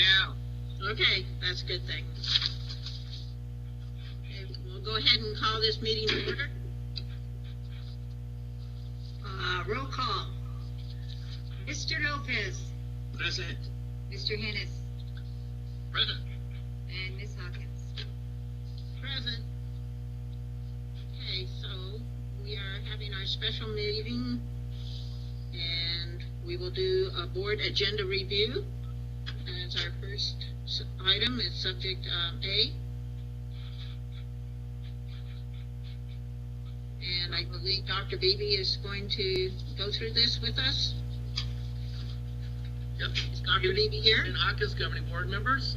now. Okay, that's a good thing. Okay, we'll go ahead and call this meeting to order. Roll call. Mr. Lopez. Present. Mr. Hennis. Present. And Ms. Hawkins. Present. Okay, so we are having our special meeting, and we will do a board agenda review as our first item. It's subject A. And I believe Dr. Vivi is going to go through this with us. Yep. Is Dr. Vivi here? And Hawkins, governing board members,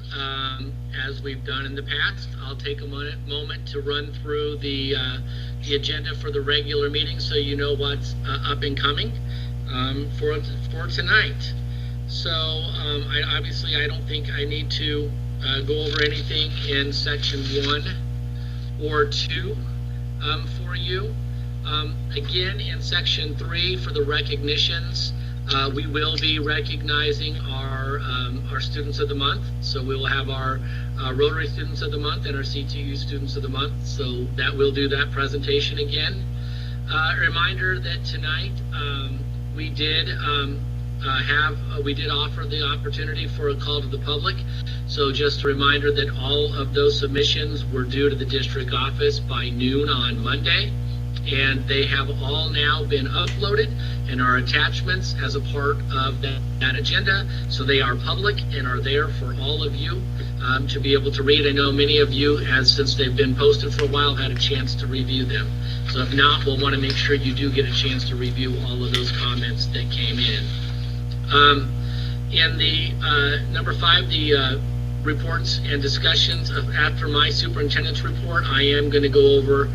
as we've done in the past, I'll take a moment to run through the agenda for the regular meeting so you know what's up and coming for tonight. So obviously I don't think I need to go over anything in section 1 or 2 for you. Again, in section 3 for the recognitions, we will be recognizing our students of the month. So we will have our Rotary students of the month and our CGU students of the month. So that will do that presentation again. A reminder that tonight we did offer the opportunity for a call to the public. So just a reminder that all of those submissions were due to the district office by noon on Monday. And they have all now been uploaded and are attachments as a part of that agenda. So they are public and are there for all of you to be able to read. I know many of you, since they've been posted for a while, had a chance to review them. So if not, we'll want to make sure you do get a chance to review all of those comments that came in. In the number 5, the reports and discussions after my superintendent's report, I am going to go over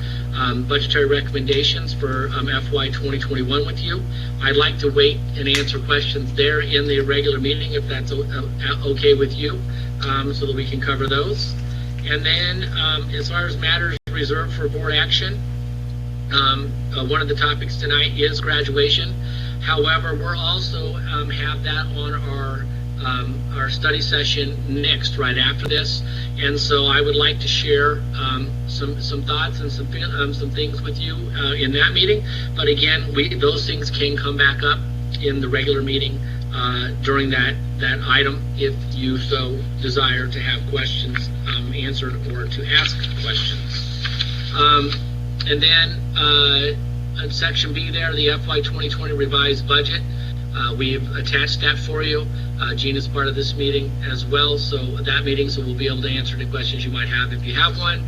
budgetary recommendations for FY 2021 with you. I'd like to wait and answer questions there in the regular meeting if that's okay with you, so that we can cover those. And then as far as matters reserved for board action, one of the topics tonight is graduation. However, we're also have that on our study session next, right after this, and so I would like to share some thoughts and some things with you in that meeting. But again, those things can come back up in the regular meeting during that item if you so desire to have questions answered or to ask questions. And then section B there, the FY 2020 revised budget. We've attached that for you. Jean is part of this meeting as well, so we'll be able to answer any questions you might have if you have one.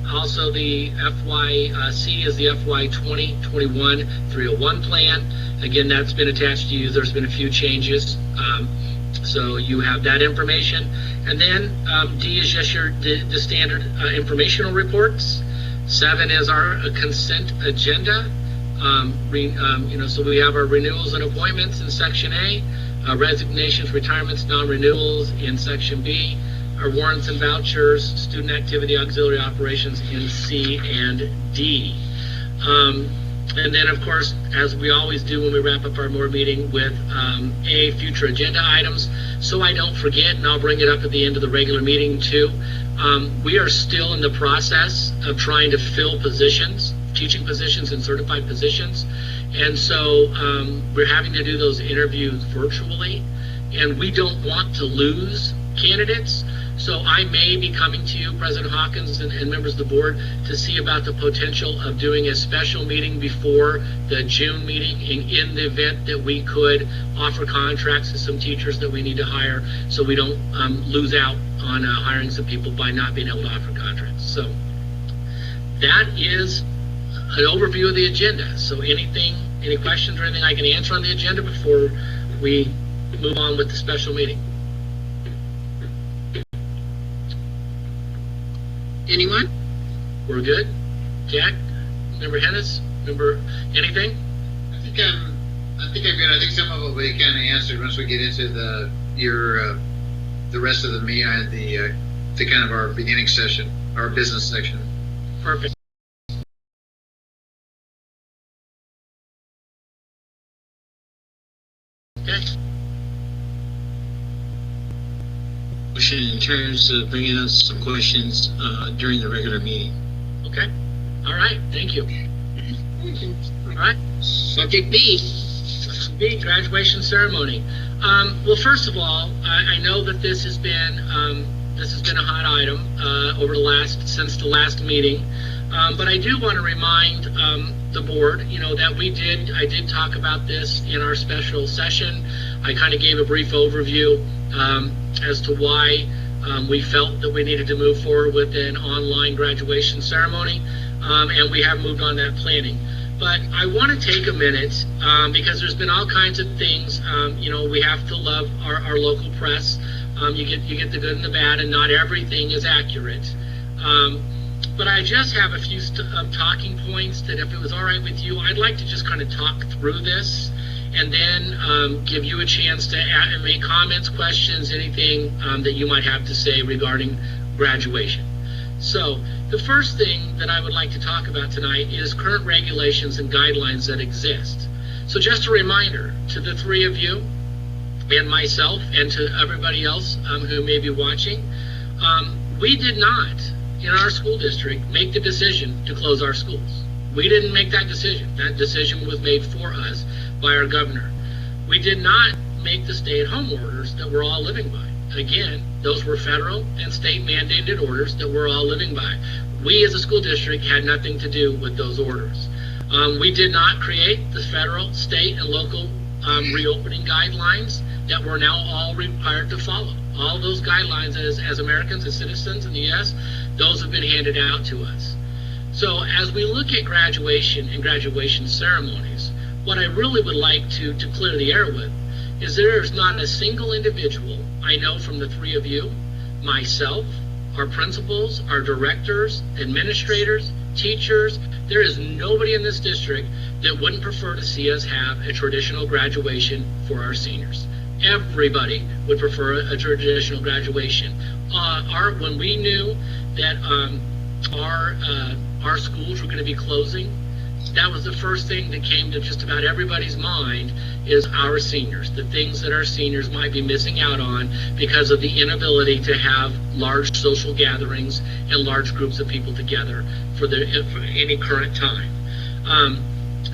Also, the FYC is the FY 2021 301 plan. Again, that's been attached to you. There's been a few changes, so you have that information. And then D is just the standard informational reports. 7 is our consent agenda. So we have our renewals and appointments in section A, resignations, retirements, non-renewals in section B, our warrants and vouchers, student activity, auxiliary operations in C and D. And then, of course, as we always do when we wrap up our board meeting with A, future agenda items, so I don't forget, and I'll bring it up at the end of the regular meeting too. We are still in the process of trying to fill positions, teaching positions and certified positions. And so we're having to do those interviews virtually, and we don't want to lose candidates. So I may be coming to you, President Hawkins and members of the board, to see about the potential of doing a special meeting before the June meeting in the event that we could offer contracts to some teachers that we need to hire, so we don't lose out on hiring some people by not being able to offer contracts. So that is an overview of the agenda. So any questions or anything I can answer on the agenda before we move on with the special meeting? Anyone? We're good? Jack? Member Hennis? Member anything? I think I'm good. I think some of it we kind of answered once we get into the rest of the meeting, the kind of our beginning session, our business section. Perfect. Okay. motion in terms of bringing us some questions during the regular meeting. Okay. All right. Thank you. All right. Subject B. B, graduation ceremony. Well, first of all, I know that this has been a hot item since the last meeting, but I do want to remind the board, that I did talk about this in our special session. I kind of gave a brief overview as to why we felt that we needed to move forward with an online graduation ceremony, and we have moved on that planning. But I want to take a minute because there's been all kinds of things. We have to love our local press. You get the good and the bad, and not everything is accurate. But I just have a few talking points that, if it was all right with you, I'd like to just kind of talk through this, and then give you a chance to make comments, questions, anything that you might have to say regarding graduation. So the first thing that I would like to talk about tonight is current regulations and guidelines that exist. So just a reminder to the three of you and myself and to everybody else who may be watching, we did not, in our school district, make the decision to close our schools. We didn't make that decision. That decision was made for us by our governor. We did not make the stay-at-home orders that we're all living by. Again, those were federal and state mandated orders that we're all living by. We as a school district had nothing to do with those orders. We did not create the federal, state, and local reopening guidelines that we're now all required to follow. All those guidelines as Americans and citizens in the U.S., those have been handed out to us. So as we look at graduation and graduation ceremonies, what I really would like to clear the air with is there is not a single individual I know from the three of you, myself, our principals, our directors, administrators, teachers, there is nobody in this district that wouldn't prefer to see us have a traditional graduation for our seniors. Everybody would prefer a traditional graduation. When we knew that our schools were going to be closing, that was the first thing that came to just about everybody's mind is our seniors, the things that our seniors might be missing out on because of the inability to have large social gatherings and large groups of people together for any current time.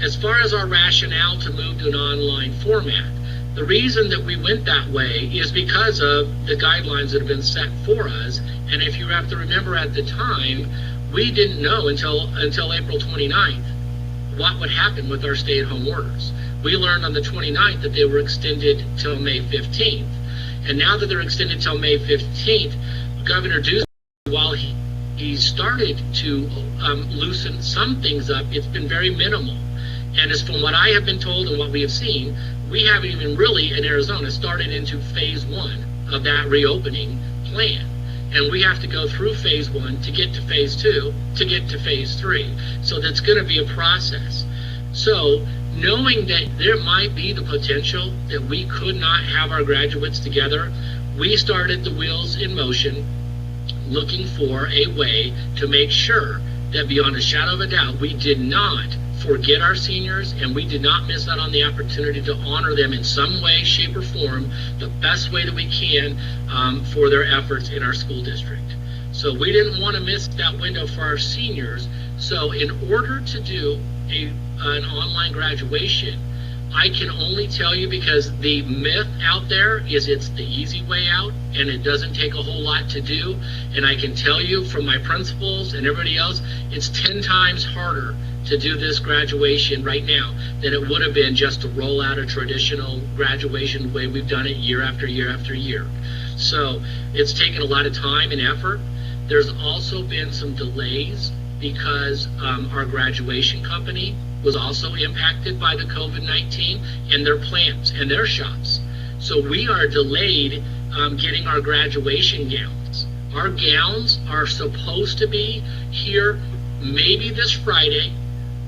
As far as our rationale to move to an online format, the reason that we went that way is because of the guidelines that have been set for us. And if you have to remember, at the time, we didn't know until April 29th what would happen with our stay-at-home orders. We learned on the 29th that they were extended till May 15th. And now that they're extended till May 15th, Governor Ducey, while he started to loosen some things up, it's been very minimal. And as from what I have been told and what we have seen, we haven't even really, in Arizona, started into phase one of that reopening plan. And we have to go through phase one to get to phase two, to get to phase three. So that's going to be a process. So knowing that there might be the potential that we could not have our graduates together, we started the wheels in motion looking for a way to make sure that beyond a shadow of a doubt, we did not forget our seniors, and we did not miss out on the opportunity to honor them in some way, shape, or form, the best way that we can for their efforts in our school district. So we didn't want to miss that window for our seniors. So in order to do an online graduation, I can only tell you, because the myth out there is it's the easy way out and it doesn't take a whole lot to do. And I can tell you from my principals and everybody else, it's 10 times harder to do this graduation right now than it would have been just to roll out a traditional graduation the way we've done it year after year after year. So it's taken a lot of time and effort. There's also been some delays because our graduation company was also impacted by the COVID-19 and their plants and their shops. So we are delayed getting our graduation gowns. Our gowns are supposed to be here maybe this Friday,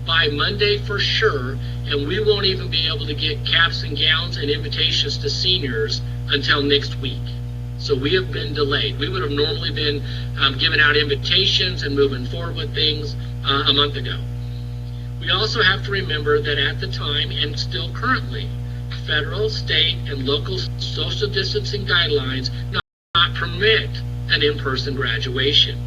by Monday for sure, and we won't even be able to get caps and gowns and invitations to seniors until next week. So we have been delayed. We would have normally been giving out invitations and moving forward with things a month ago. We also have to remember that at the time, and still currently, federal, state, and local social distancing guidelines not not permit an in-person graduation.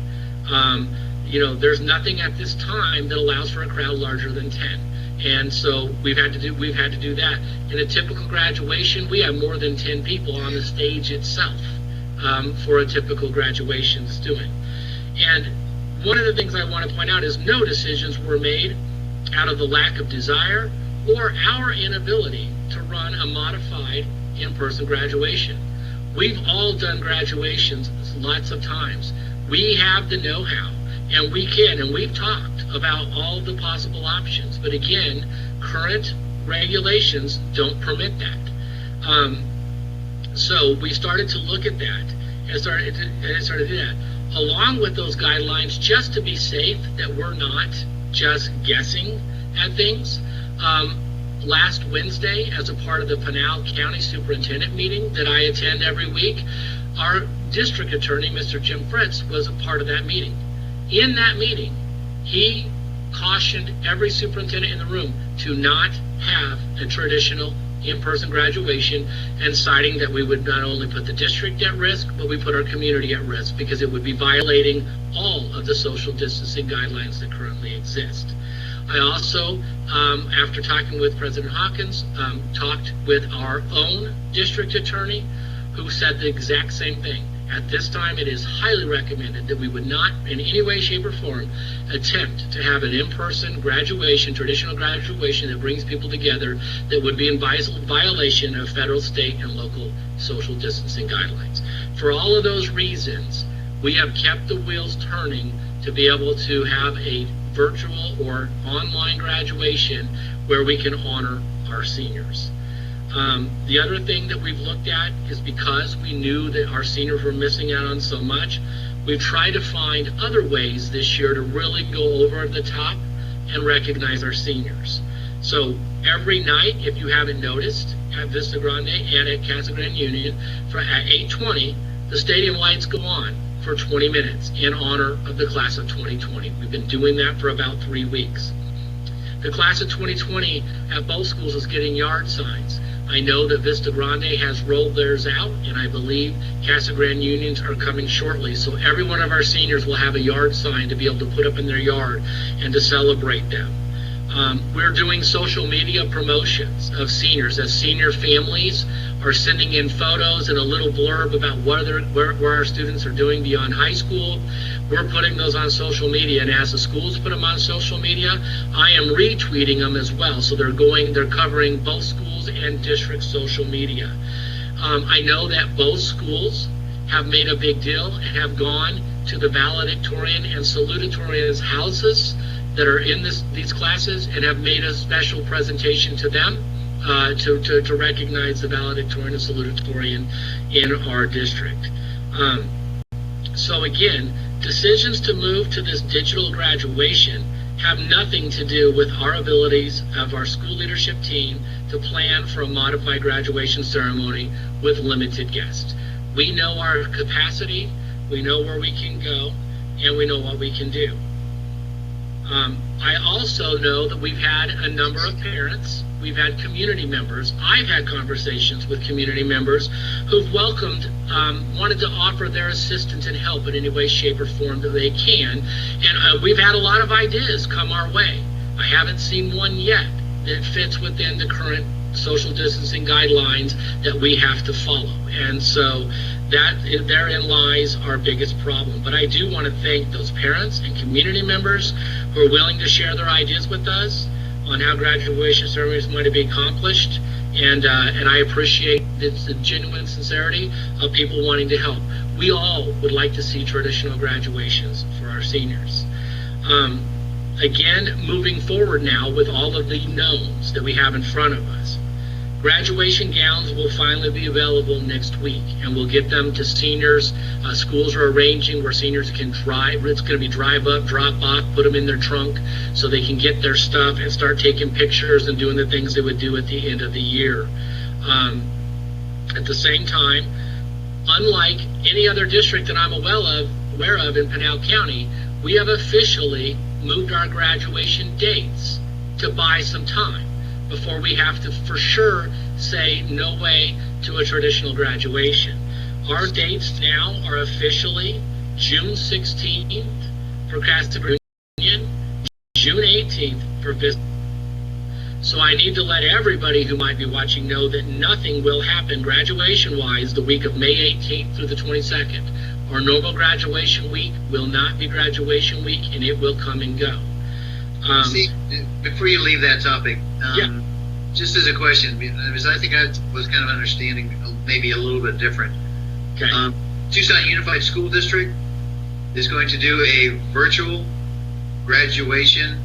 There's nothing at this time that allows for a crowd larger than 10. And so we've had to do that. In a typical graduation, we have more than 10 people on the stage itself for a typical graduation student. And one of the things I want to point out is no decisions were made out of the lack of desire or our inability to run a modified in-person graduation. We've all done graduations lots of times. We have the know-how, and we've talked about all the possible options. But again, current regulations don't permit that. So we started to look at that and started to do that. Along with those guidelines, just to be safe that we're not just guessing at things. Last Wednesday, as a part of the Pinal County Superintendent meeting that I attend every week, our district attorney, Mr. Jim Fritz, was a part of that meeting. In that meeting, he cautioned every superintendent in the room to not have a traditional in-person graduation, and citing that we would not only put the district at risk, but we put our community at risk because it would be violating all of the social distancing guidelines that currently exist. I also, after talking with President Hawkins, talked with our own district attorney, who said the exact same thing. At this time, it is highly recommended that we would not, in any way, shape, or form, attempt to have an in-person graduation, traditional graduation that brings people together, that would be in violation of federal, state, and local social distancing guidelines. For all of those reasons, we have kept the wheels turning to be able to have a virtual or online graduation where we can honor our seniors. The other thing that we've looked at is, because we knew that our seniors were missing out on so much, we've tried to find other ways this year to really go over the top and recognize our seniors. So every night, if you haven't noticed, at Vista Grande and at Casa Grande Union, at 8:20, the stadium lights go on for 20 minutes in honor of the class of 2020. We've been doing that for about 3 weeks. The class of 2020 at both schools is getting yard signs. I know that Vista Grande has rolled theirs out, and I believe Casa Grande Unions are coming shortly. So every one of our seniors will have a yard sign to be able to put up in their yard and to celebrate them. We're doing social media promotions of seniors, as senior families are sending in photos and a little blurb about where our students are doing beyond high school. We're putting those on social media, and as the schools put them on social media, I am retweeting them as well. So they're covering both schools and district social media. I know that both schools have made a big deal and have gone to the valedictorian and salutatorian's houses that are in these classes and have made a special presentation to them to recognize the valedictorian and salutatorian in our district. So again, decisions to move to this digital graduation have nothing to do with our abilities of our school leadership team to plan for a modified graduation ceremony with limited guests. We know our capacity, we know where we can go, and we know what we can do. I also know that we've had a number of parents, we've had community members, I've had conversations with community members who've welcomed, wanted to offer their assistance and help in any way, shape, or form that they can, and we've had a lot of ideas come our way. I haven't seen one yet that fits within the current social distancing guidelines that we have to follow, and so therein lies our biggest problem. But I do want to thank those parents and community members who are willing to share their ideas with us on how graduation ceremonies might be accomplished, and I appreciate the genuine sincerity of people wanting to help. We all would like to see traditional graduations for our seniors. Again, moving forward now with all of the knowns that we have in front of us, graduation gowns will finally be available next week, and we'll get them to seniors. Schools are arranging where seniors can drive. It's going to be drive up, drop off, put them in their trunk so they can get their stuff and start taking pictures and doing the things they would do at the end of the year. At the same time, unlike any other district that I'm aware of in Pinal County, we have officially moved our graduation dates to buy some time before we have to for sure say no way to a traditional graduation. Our dates now are officially June 16th for class reunion, June 18th for visit. So I need to let everybody who might be watching know that nothing will happen graduation-wise the week of May 18th through the 22nd. Our normal graduation week will not be graduation week, and it will come and go. See, before you leave that topic, Yeah. just as a question, because I think I was kind of understanding maybe a little bit different. Okay. Tucson Unified School District is going to do a virtual graduation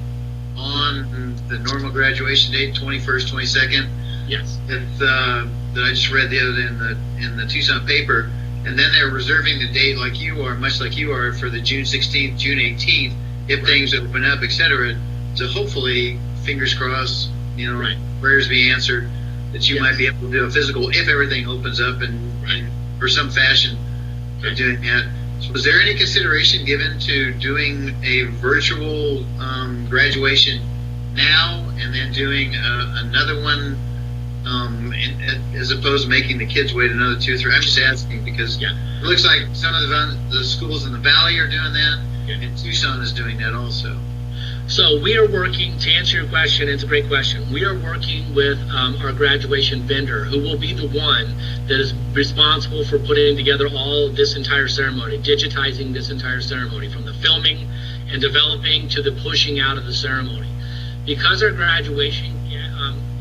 on the normal graduation date, 21st, 22nd. Yes. That I just read the other day in the Tucson paper, and then they're reserving the date like you are, much like you are, for the June 16th, June 18th, if things open up, etc. So hopefully, fingers crossed, Right. prayers be answered, that you Yes. might be able to do a physical if everything opens up and for some fashion of doing that. So was there any consideration given to doing a virtual graduation now and then doing another one as opposed to making the kids wait another 2 or 3? I'm just asking because Yeah. it looks like some of the schools in the valley are doing that, Yeah. and Tucson is doing that also. So we are working, to answer your question, it's a great question. We are working with our graduation vendor, who will be the one that is responsible for putting together all of this entire ceremony, digitizing this entire ceremony, from the filming and developing to the pushing out of the ceremony. Because our graduation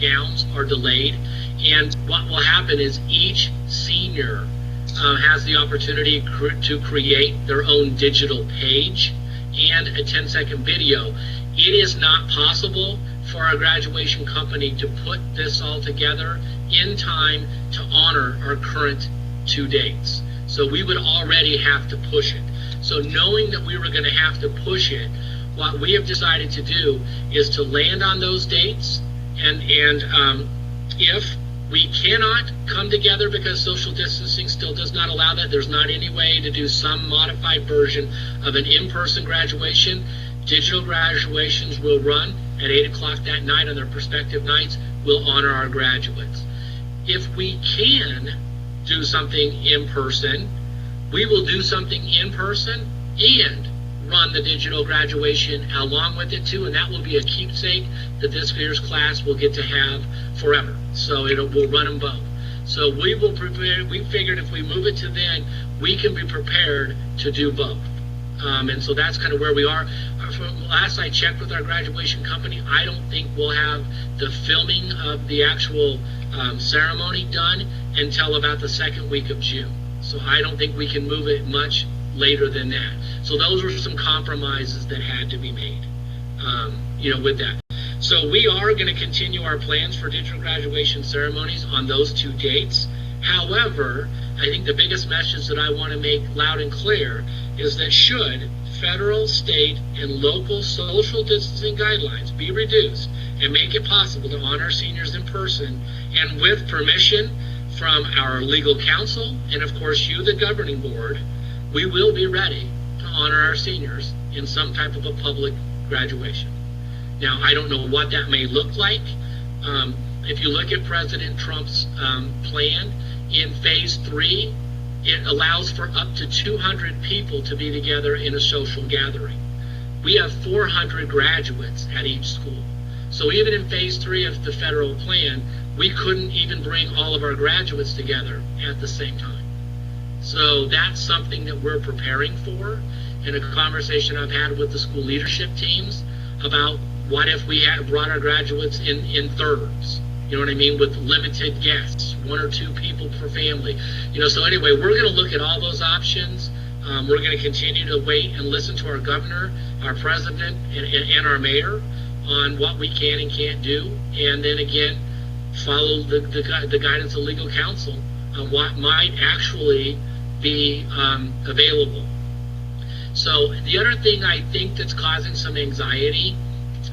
gowns are delayed, and what will happen is each senior has the opportunity to create their own digital page and a 10-second video. It is not possible for our graduation company to put this all together in time to honor our current 2 dates. So we would already have to push it. So knowing that we were going to have to push it, what we have decided to do is to land on those dates, and if we cannot come together because social distancing still does not allow that, there's not any way to do some modified version of an in-person graduation. Digital graduations will run at 8 o'clock that night on their prospective nights. We'll honor our graduates. If we can do something in person, we will do something in person and run the digital graduation along with it too, and that will be a keepsake that this year's class will get to have forever. So we'll run them both. So we will prepare. We figured if we move it to then, we can be prepared to do both. And so that's kind of where we are. From last I checked with our graduation company, I don't think we'll have the filming of the actual ceremony done until about the second week of June. So I don't think we can move it much later than that. So those were some compromises that had to be made, with that. So we are going to continue our plans for digital graduation ceremonies on those 2 dates. However, I think the biggest message that I want to make loud and clear is that should federal, state, and local social distancing guidelines be reduced and make it possible to honor seniors in person, and with permission from our legal counsel and of course you, the governing board, we will be ready to honor our seniors in some type of a public graduation. Now, I don't know what that may look like. If you look at President Trump's plan, in phase 3, it allows for up to 200 people to be together in a social gathering. We have 400 graduates at each school. So even in phase 3 of the federal plan, we couldn't even bring all of our graduates together at the same time. So that's something that we're preparing for, in a conversation I've had with the school leadership teams about what if we had brought our graduates in thirds, you know what I mean, with limited guests, 1 or 2 people per family. So anyway, we're going to look at all those options. We're going to continue to wait and listen to our governor, our president, and our mayor on what we can and can't do, and then again, follow the guidance of legal counsel on what might actually be available. So the other thing I think that's causing some anxiety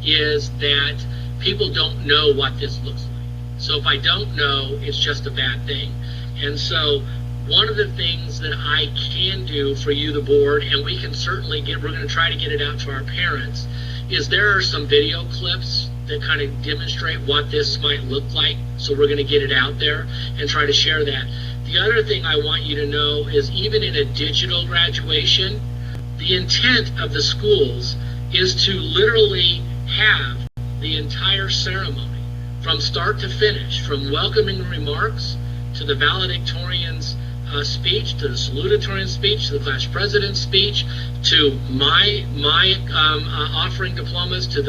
is that people don't know what this looks like. So if I don't know, it's just a bad thing. And so one of the things that I can do for you, the board, and we can certainly we're going to try to get it out to our parents, is there are some video clips that kind of demonstrate what this might look like. So we're going to get it out there and try to share that. The other thing I want you to know is even in a digital graduation, the intent of the schools is to literally have the entire ceremony from start to finish, from welcoming remarks to the valedictorian's speech, to the salutatorian speech, to the class president's speech, to my offering diplomas, to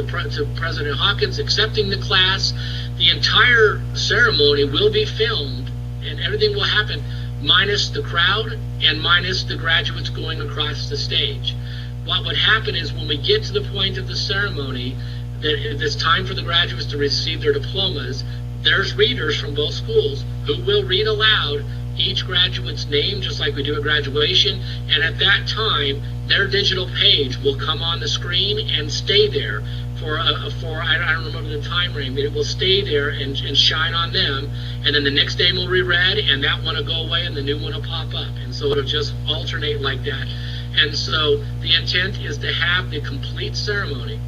President Hawkins accepting the class. The entire ceremony will be filmed, and everything will happen minus the crowd and minus the graduates going across the stage. What would happen is when we get to the point of the ceremony that it's time for the graduates to receive their diplomas, there's readers from both schools who will read aloud each graduate's name, just like we do at graduation, and at that time their digital page will come on the screen and stay there for I don't remember the time frame, but it will stay there and shine on them, and then the next day will be read, and that one will go away and the new one will pop up, and so it'll just alternate like that. And so the intent is to have the complete ceremony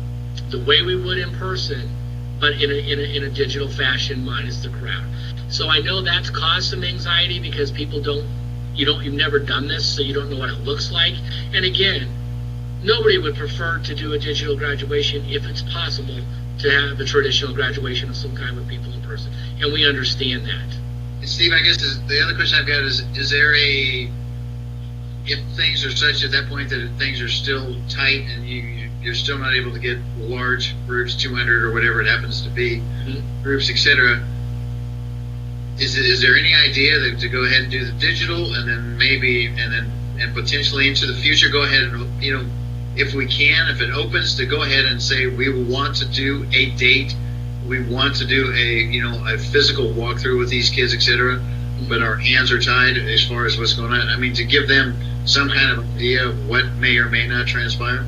the way we would in person, but in a digital fashion minus the crowd. So I know that's caused some anxiety because people you've never done this, so you don't know what it looks like. And again, nobody would prefer to do a digital graduation if it's possible to have a traditional graduation of some kind with people in person. And we understand that. And Steve, I guess the other question I've got is there if things are such at that point that things are still tight and you're still not able to get large groups, 200 or whatever it happens to be, groups, etc., is there any idea that to go ahead and do the digital and then potentially into the future go ahead and, if we can, if it opens, to go ahead and say we want to do a date, we want to do a physical walkthrough with these kids, etc., but our hands are tied as far as what's going on. I mean, to give them some kind of idea of what may or may not transpire.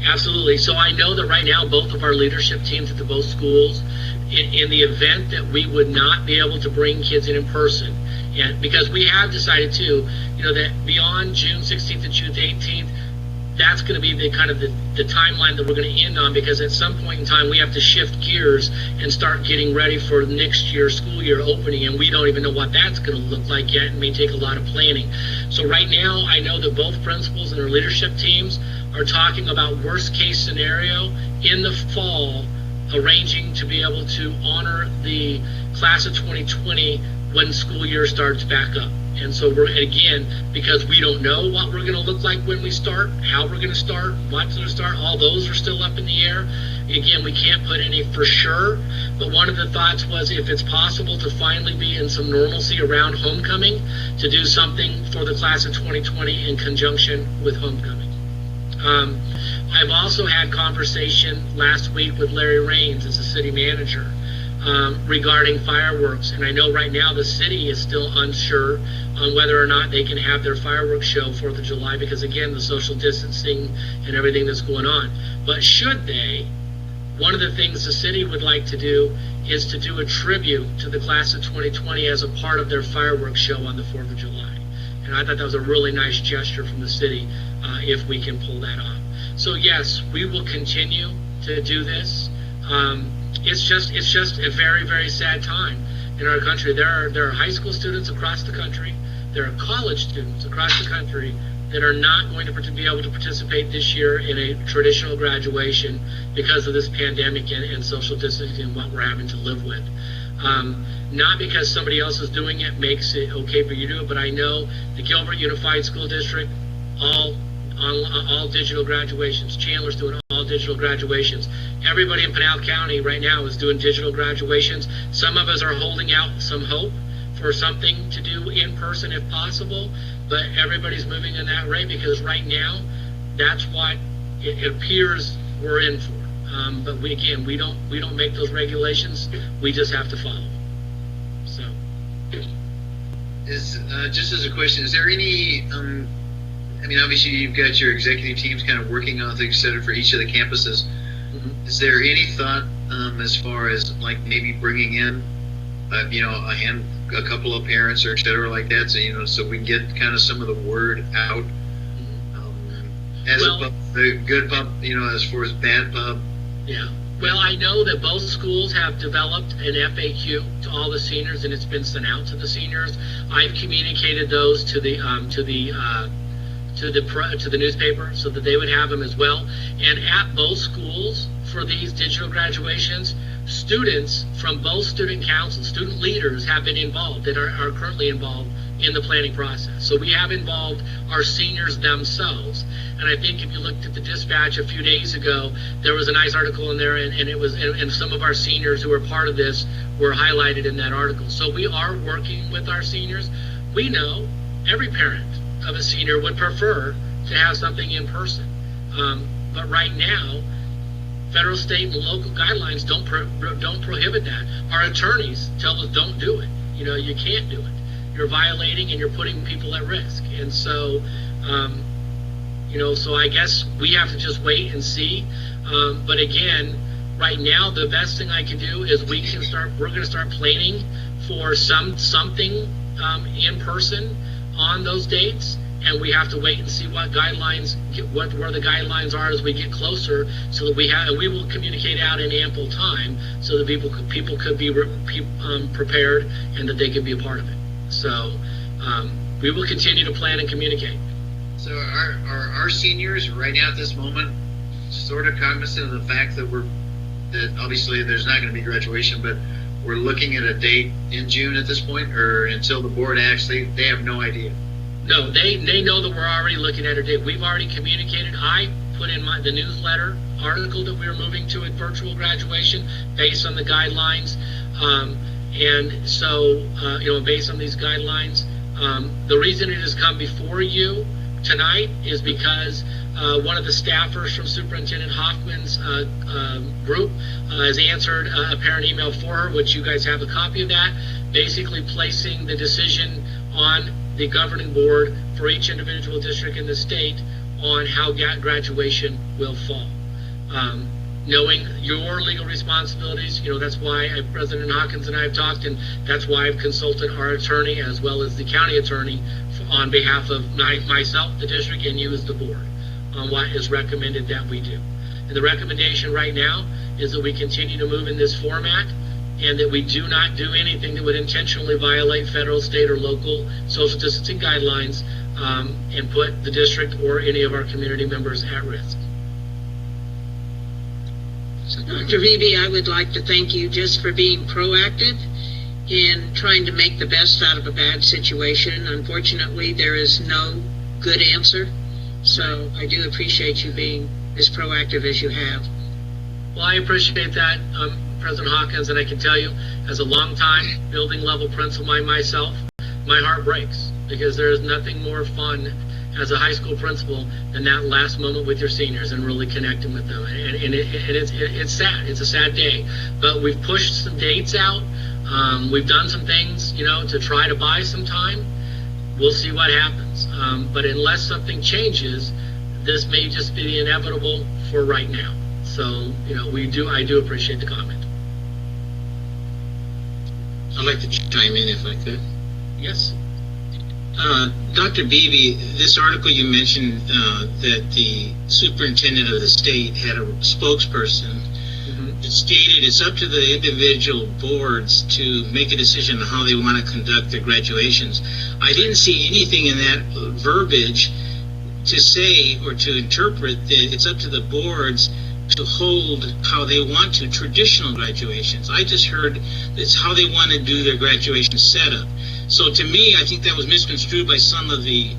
Absolutely. So I know that right now both of our leadership teams at the both schools, in the event that we would not be able to bring kids in person, and because we have decided too, that beyond June 16th and June 18th, that's going to be the kind of the timeline that we're going to end on, because at some point in time we have to shift gears and start getting ready for next year's school year opening, and we don't even know what that's going to look like yet. It may take a lot of planning. So right now I know that both principals and their leadership teams are talking about worst case scenario in the fall, arranging to be able to honor the class of 2020 when school year starts back up. And so because we don't know what we're going to look like when we start, how we're going to start, what's going to start, all those are still up in the air. Again, we can't put any for sure, but one of the thoughts was if it's possible to finally be in some normalcy around homecoming, to do something for the class of 2020 in conjunction with homecoming. I've also had conversation last week with Larry Raines as the city manager regarding fireworks, and I know right now the city is still unsure on whether or not they can have their fireworks show 4th of July because, again, the social distancing and everything that's going on. But should they, one of the things the city would like to do is to do a tribute to the class of 2020 as a part of their fireworks show on the 4th of July. And I thought that was a really nice gesture from the city if we can pull that off. So yes, we will continue to do this. It's just a very, very sad time in our country. There are high school students across the country. There are college students across the country that are not going to be able to participate this year in a traditional graduation because of this pandemic and social distancing and what we're having to live with. Not because somebody else is doing it makes it okay for you to do it, but I know the Gilbert Unified School District, all digital graduations. Chandler's doing all digital graduations. Everybody in Pinal County right now is doing digital graduations. Some of us are holding out some hope for something to do in person if possible, but everybody's moving in that rate because right now that's what it appears we're in for. But we don't make those regulations. We just have to follow. So, just as a question, is there any? Obviously you've got your executive teams kind of working on things set for each of the campuses. Mm-hmm. Is there any thought as far as like maybe bringing in, a couple of parents or et cetera like that, so we can get kind of some of the word out as a pub, the good pub, as far as bad pub. Yeah. Well, I know that both schools have developed an FAQ to all the seniors, and it's been sent out to the seniors. I've communicated those to the newspaper so that they would have them as well. And at both schools for these digital graduations, students from both student councils, student leaders have been involved that are currently involved in the planning process. So we have involved our seniors themselves. And I think if you looked at the dispatch a few days ago, there was a nice article in there, and it was, and some of our seniors who were part of this were highlighted in that article. So we are working with our seniors. We know every parent of a senior would prefer to have something in person. But right now, federal, state, and local guidelines don't prohibit that. Our attorneys tell us don't do it. You know, you can't do it. You're violating and you're putting people at risk. And so, you know, so I guess we have to just wait and see. But again, right now, the best thing I can do is we're going to start planning for something in person on those dates. And we have to wait and see what guidelines, where the guidelines are as we get closer, so that we will communicate out in ample time, so that people could be prepared and that they could be a part of it. So we will continue to plan and communicate. So are our seniors right now at this moment sort of cognizant of the fact that that obviously there's not going to be graduation, but we're looking at a date in June at this point, or until the board actually, they have no idea? No, they know that we're already looking at a date. We've already communicated. I put in the newsletter article that we were moving to a virtual graduation based on the guidelines. And so, you know, based on these guidelines, the reason it has come before you tonight is because one of the staffers from Superintendent Hoffman's group has answered a parent email for her, which you guys have a copy of that, basically placing the decision on the governing board for each individual district in the state on how graduation will fall. Knowing your legal responsibilities, you know, that's why President Hawkins and I have talked, and that's why I've consulted our attorney as well as the county attorney on behalf of myself, the district, and you as the board on what is recommended that we do. And the recommendation right now is that we continue to move in this format, and that we do not do anything that would intentionally violate federal, state, or local social distancing guidelines and put the district or any of our community members at risk. So, Dr. Vivi, I would like to thank you just for being proactive in trying to make the best out of a bad situation. Unfortunately, there is no good answer, so I do appreciate you being as proactive as you have. Well, I appreciate that, President Hawkins, and I can tell you, as a longtime building level principal myself, my heart breaks, because there is nothing more fun as a high school principal than that last moment with your seniors and really connecting with them. And it's sad. It's a sad day. But we've pushed some dates out. We've done some things, you know, to try to buy some time. We'll see what happens. But unless something changes, this may just be the inevitable for right now. So, you know, I do appreciate the comment. I'd like to chime in if I could. Yes. Dr. Beebe, this article you mentioned that the superintendent of the state had a spokesperson that stated it's up to the individual boards to make a decision on how they want to conduct their graduations. I didn't see anything in that verbiage to say or to interpret that it's up to the boards to hold how they want to traditional graduations. I just heard it's how they want to do their graduation setup. So to me, I think that was misconstrued by some of the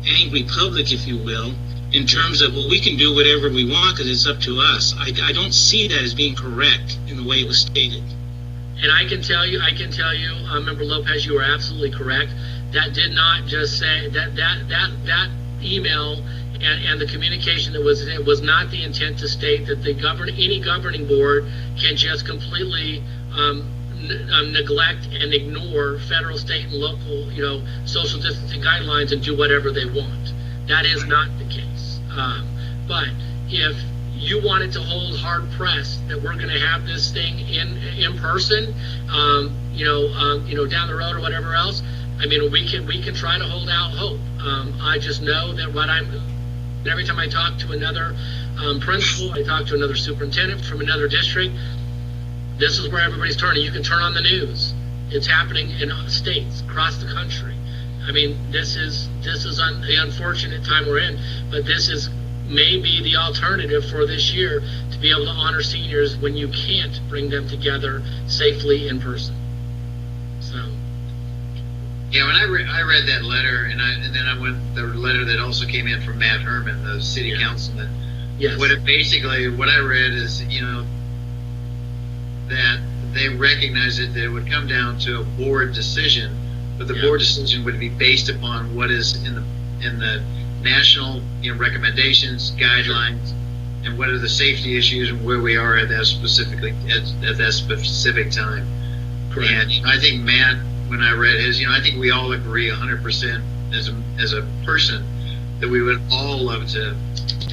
angry public, if you will, in terms of, well, we can do whatever we want because it's up to us. I don't see that as being correct in the way it was stated. And I can tell you, Member Lopez, you are absolutely correct. That did not just say that email and the communication that was in it was not the intent to state that any governing board can just completely neglect and ignore federal, state, and local, you know, social distancing guidelines and do whatever they want. That is not the case. But if you wanted to hold hard press that we're going to have this thing in person, you know, down the road or whatever else, I mean, we can try to hold out hope. I just know that And every time I talk to another principal, I talk to another superintendent from another district, this is where everybody's turning. You can turn on the news. It's happening in states across the country. I mean, this is the unfortunate time we're in, but this is maybe the alternative for this year to be able to honor seniors when you can't bring them together safely in person. So. Yeah, when I read that letter, and then I went the letter that also came in from Matt Herman, the city councilman. Yes. What I read is, that they recognized that it would come down to a board decision, but the board decision would be based upon what is in the national recommendations, guidelines, and what are the safety issues and where we are at that specific time. Correct. And I think Matt, when I read his, I think we all agree 100% as a person that we would all love to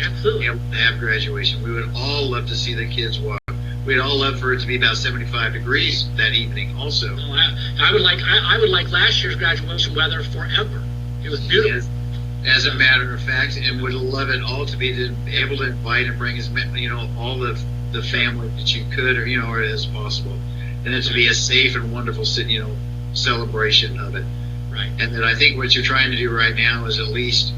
Absolutely. be able to have graduation. We would all love to see the kids walk. We'd all love for it to be about 75 degrees that evening also. Oh, I would like last year's graduation weather forever. It was beautiful. As a matter of fact, and would love it all to be able to invite and bring as many, all of the family that you could, or as possible, and it to be a safe and wonderful, celebration of it. Right. And that I think what you're trying to do right now is at least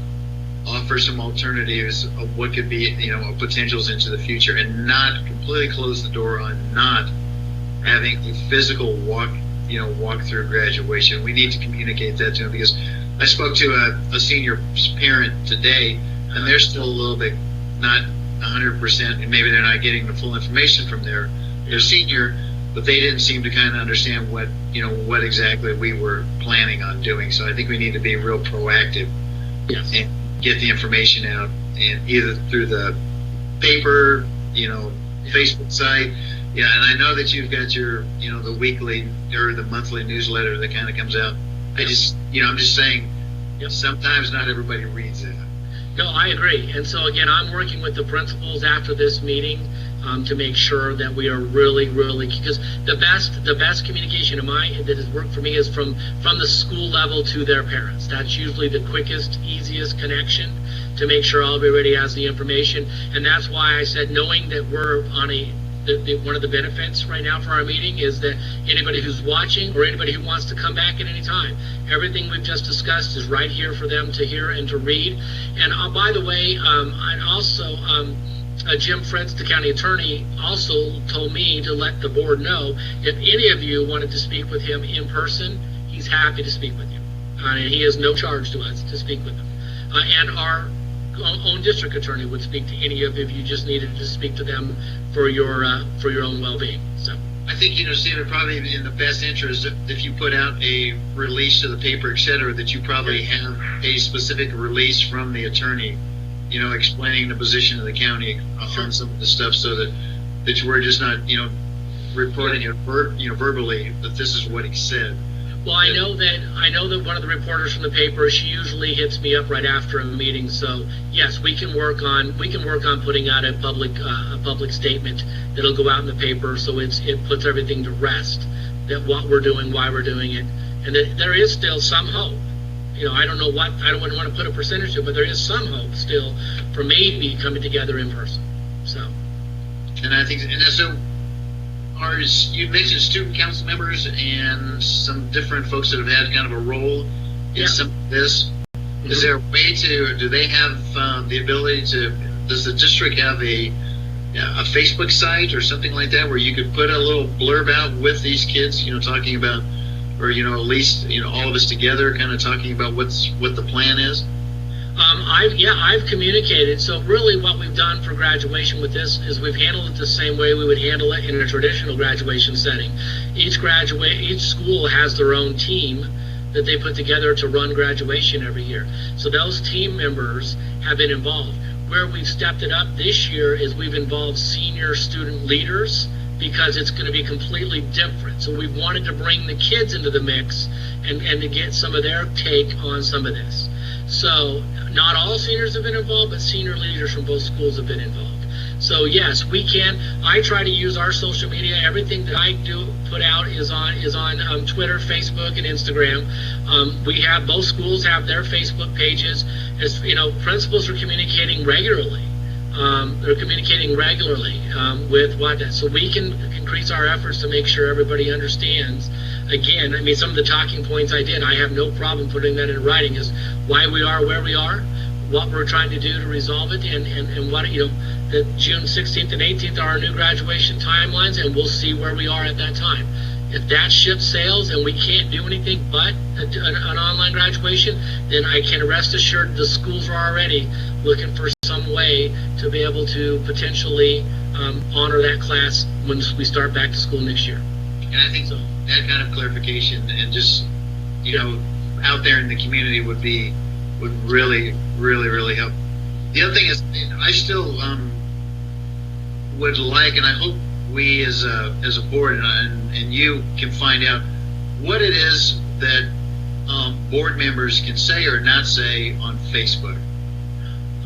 offer some alternatives of what could be, potentials into the future, and not completely close the door on not having a physical walk through graduation. We need to communicate that to them, because I spoke to a senior parent today, and they're still a little bit not 100%, and maybe they're not getting the full information from their senior, but they didn't seem to kind of understand what exactly we were planning on doing. So I think we need to be real proactive. Yes. And get the information out, and either through the paper, Facebook site. Yeah, and I know that you've got your, the weekly or the monthly newsletter that kind of comes out. I'm just saying, sometimes not everybody reads it. No, I agree. And so again, I'm working with the principals after this meeting to make sure that we are really, because the best communication that has worked for me is from the school level to their parents. That's usually the quickest, easiest connection to make sure everybody has the information. And that's why I said, knowing that we're on one of the benefits right now for our meeting is that anybody who's watching or anybody who wants to come back at any time, everything we've just discussed is right here for them to hear and to read. And by the way, I also Jim Fritz, the county attorney, also told me to let the board know if any of you wanted to speak with him in person, he's happy to speak with you. And he has no charge to us to speak with him. And our own district attorney would speak to any of you if you just needed to speak to them for your own well-being. So I think, Steve, it probably in the best interest if you put out a release to the paper, et cetera, that you probably have a specific release from the attorney, explaining the position of the county on some of the stuff, so that we're just not, reporting it verbally that this is what he said. Well, I know that one of the reporters from the paper, she usually hits me up right after a meeting. So yes, we can work on putting out a public statement that'll go out in the paper, so it puts everything to rest, that what we're doing, why we're doing it, and that there is still some hope. I don't want to put a percentage to it, but there is some hope still for maybe coming together in person. So, and I think, and so. You mentioned student council members and some different folks that have had kind of a role in some of this. Mm-hmm. Is there a way do they have the ability does the district have a Facebook site or something like that where you could put a little blurb out with these kids, talking about, or, at least, all of us together kind of talking about what the plan is? I've communicated. So really what we've done for graduation with this is we've handled it the same way we would handle it in a traditional graduation setting. Each school has their own team that they put together to run graduation every year. So those team members have been involved. Where we've stepped it up this year is we've involved senior student leaders, because it's going to be completely different. So we wanted to bring the kids into the mix and to get some of their take on some of this. So not all seniors have been involved, but senior leaders from both schools have been involved. So yes, we can. I try to use our social media. Everything that I do put out is on Twitter, Facebook, and Instagram. We have both schools have their Facebook pages. As you know, principals are communicating regularly. They're communicating regularly with WADA, so we can increase our efforts to make sure everybody understands. Again, I mean, some of the talking points I did, I have no problem putting that in writing, is why we are where we are, what we're trying to do to resolve it, and what, you know, that June 16th and 18th are our new graduation timelines, and we'll see where we are at that time. If that ship sails and we can't do anything but an online graduation, then I can rest assured the schools are already looking for some way to be able to potentially honor that class when we start back to school next year. And I think that kind of clarification and just, you know, out there in the community would really, really, really help. The other thing is, I still would like, and I hope we as a board and you can find out what it is that board members can say or not say on Facebook.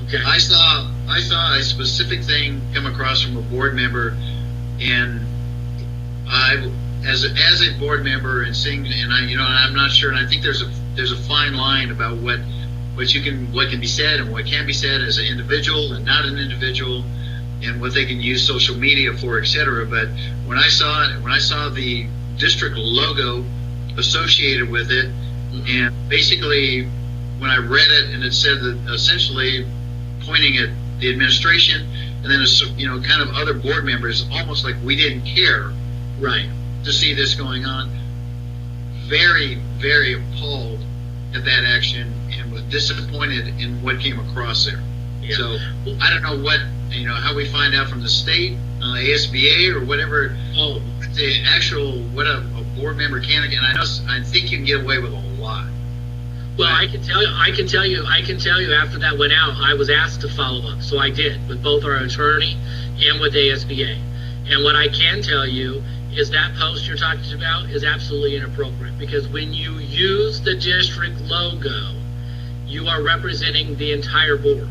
Okay. I saw a specific thing come across from a board member, and I, as a board member, and seeing, and I, you know, I'm not sure, and I think there's a fine line about what can be said and what can't be said as an individual and not an individual, and what they can use social media for, etc. But when I saw it, when I saw the district logo associated with it, and basically when I read it, and it said that essentially pointing at the administration and then, you know, kind of other board members, almost like we didn't care, Right. to see this going on. Very, very appalled at that action, and was disappointed in what came across there. Yeah. So I don't know what, you know, how we find out from the state, ASBA or whatever, Oh, the actual, what a board member can, and I think you can get away with a lot. well, I can tell you after that went out, I was asked to follow up. So I did, with both our attorney and with ASBA. And what I can tell you is that post you're talking about is absolutely inappropriate, because when you use the district logo, you are representing the entire board.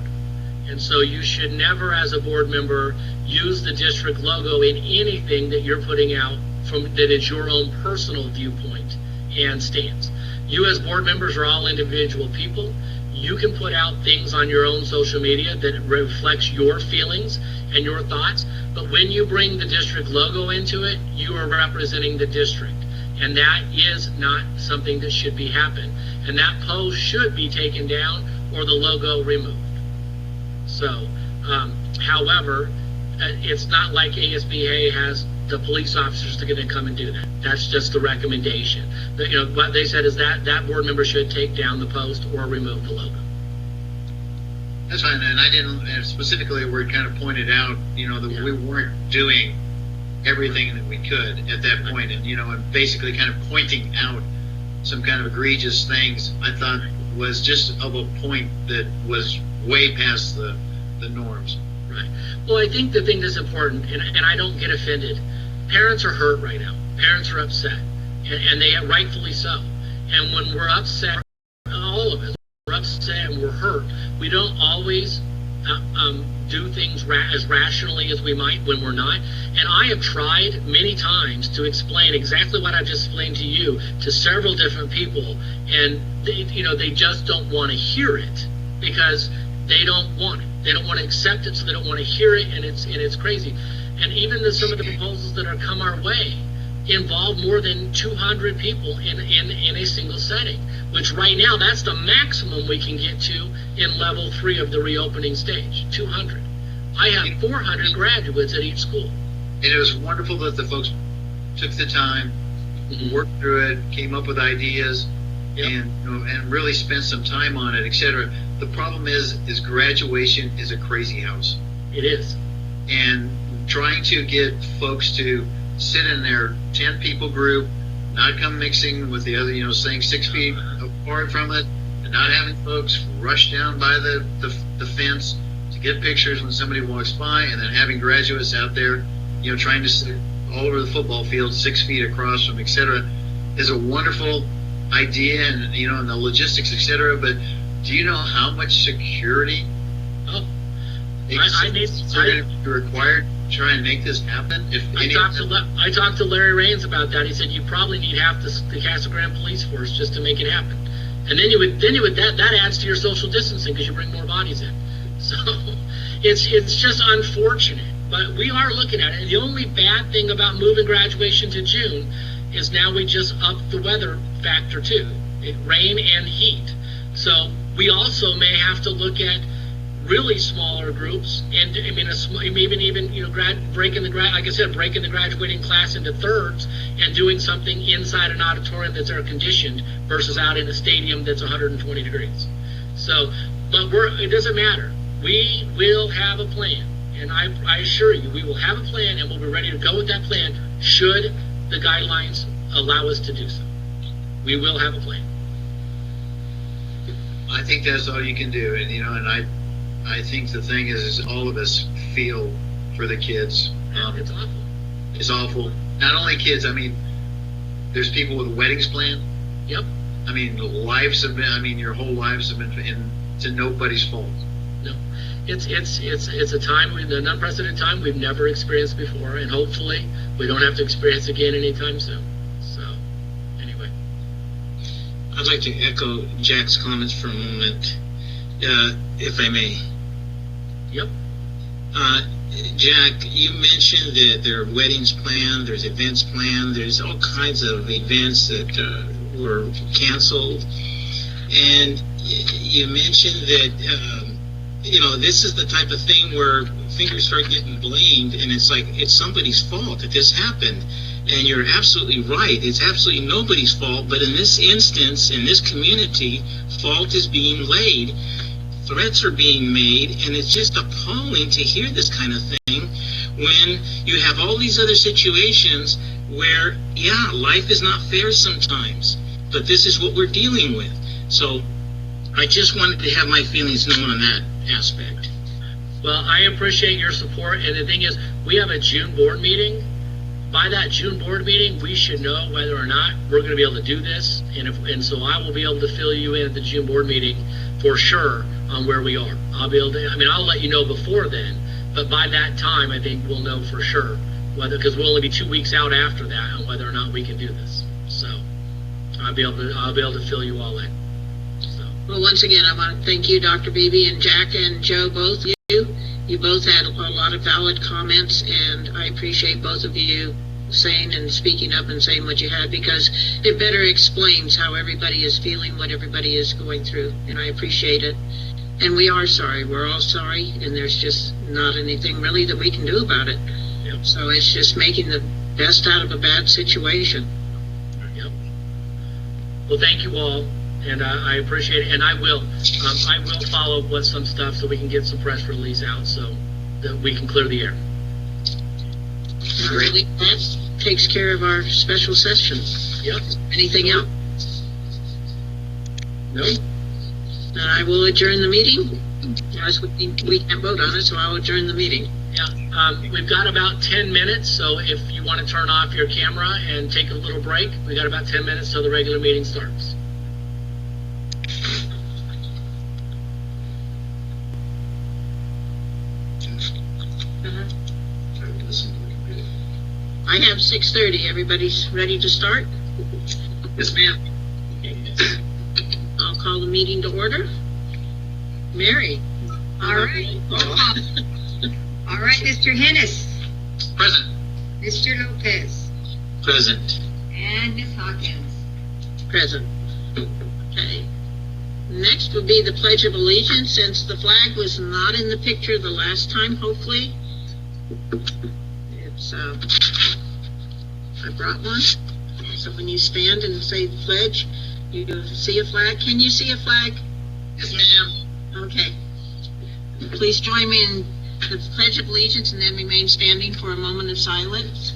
And so you should never, as a board member, use the district logo in anything that you're putting out that is your own personal viewpoint and stance. You as board members are all individual people. You can put out things on your own social media that reflects your feelings and your thoughts, but when you bring the district logo into it, you are representing the district, and that is not something that should be happen. And that post should be taken down or the logo removed. So, however, it's not like ASBA has the police officers that are going to come and do that. That's just the recommendation. But, you know, what they said is that board member should take down the post or remove the logo. That's fine, and I didn't, and specifically where it kind of pointed out, you know, that we weren't doing everything that we could at that point, and, you know, and basically kind of pointing out some kind of egregious things, I thought was just of a point that was way past the norms. Right. Well, I think the thing that's important, and I don't get offended, parents are hurt right now. Parents are upset, and they are rightfully so. And when we're upset, all of us, we're upset and we're hurt, we don't always do things as rationally as we might when we're not. And I have tried many times to explain exactly what I just explained to you to several different people, and they just don't want to hear it because they don't want it. They don't want to accept it, so they don't want to hear it, and it's crazy. And even some of the proposals that are come our way involve more than 200 people in a single setting, which right now that's the maximum we can get to in level 3 of the reopening stage, 200. I have 400 graduates at each school. And it was wonderful that the folks took the time, worked through it, came up with ideas, and really spent some time on it, etc. The problem is graduation is a crazy house. It is. And trying to get folks to sit in their 10 people group, not come mixing with the other, staying 6 feet apart from it, and not having folks rush down by the fence to get pictures when somebody walks by, and then having graduates out there, trying to sit all over the football field 6 feet across from, etc., is a wonderful idea, and and the logistics, etc. But do you know how much security I need. They're going to be required to try and make this happen. I talked to Larry Raines about that. He said you probably need half the Casa Grande police force just to make it happen. And then that adds to your social distancing because you bring more bodies in. So it's just unfortunate. But we are looking at it. The only bad thing about moving graduation to June is now we just upped the weather factor too. Rain and heat. So we also may have to look at really smaller groups, and I mean, even breaking the graduating class into thirds and doing something inside an auditorium that's air conditioned versus out in a stadium that's 120 degrees. So, but it doesn't matter. We will have a plan, and I assure you, we will have a plan, and we'll be ready to go with that plan should the guidelines allow us to do so. We will have a plan. I think that's all you can do, and I think the thing is all of us feel for the kids. It's awful. It's awful. Not only kids. I mean, there's people with weddings planned. Yep. I mean, lives have been. I mean, your whole lives have been to nobody's fault. No, it's a time, an unprecedented time we've never experienced before, and hopefully we don't have to experience again anytime soon. So, anyway, I'd like to echo Jack's comments for a moment, if I may. Yep. Jack, you mentioned that there are weddings planned, there's events planned, there's all kinds of events that were canceled. And you mentioned that, this is the type of thing where fingers start getting blamed, and it's like it's somebody's fault that this happened. And you're absolutely right. It's absolutely nobody's fault. But in this instance, in this community, fault is being laid. Threats are being made, and it's just appalling to hear this kind of thing when you have all these other situations where, yeah, life is not fair sometimes, but this is what we're dealing with. So I just wanted to have my feelings known on that aspect. Well, I appreciate your support, and the thing is, we have a June board meeting. By that June board meeting, we should know whether or not we're going to be able to do this, and so I will be able to fill you in at the June board meeting for sure on where we are. I'll be able to. I mean, I'll let you know before then, but by that time, I think we'll know for sure because we'll only be 2 weeks out after that on whether or not we can do this. So I'll be able to fill you all in. So. Well, once again, I want to thank you, Dr. Beebe and Jack and Joe, both you both had a lot of valid comments, and I appreciate both of you saying and speaking up and saying what you had, because it better explains how everybody is feeling, what everybody is going through, and I appreciate it. And we are sorry. We're all sorry, and there's just not anything really that we can do about it. Yep. So it's just making the best out of a bad situation. Yep. Well, thank you all, and I appreciate it. And I will follow up with some stuff so we can get some press release out so that we can clear the air. Really, that takes care of our special session. Yep. Anything else? No. Then I will adjourn the meeting. Yes, we can't vote on it, so I'll adjourn the meeting. Yeah. We've got about 10 minutes, so if you want to turn off your camera and take a little break, we got about 10 minutes till the regular meeting starts. I have 6:30. Everybody's ready to start? Yes, ma'am. I'll call the meeting to order. Mary. All right. All right, Mr. Hennis. Present. Mr. Lopez. Present. And Ms. Hawkins. Present. Okay. Next would be the Pledge of Allegiance, since the flag was not in the picture the last time, hopefully. It's, I brought one. So when you stand and say the pledge, you see a flag. Can you see a flag? Yes, ma'am. Okay. Please join me in the Pledge of Allegiance and then remain standing for a moment of silence.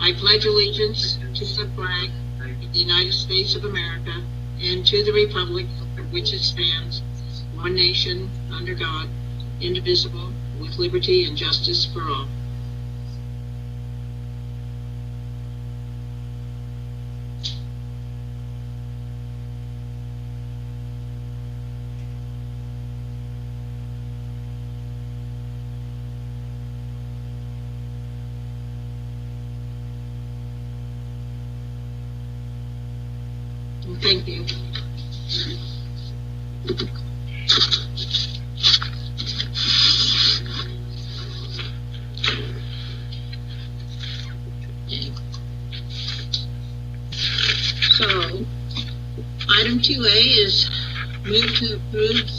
I pledge allegiance to the flag of the United States of America and to the republic for which it stands, one nation, under God, indivisible, with liberty and justice for all. Thank you. So, item 2A is move to approve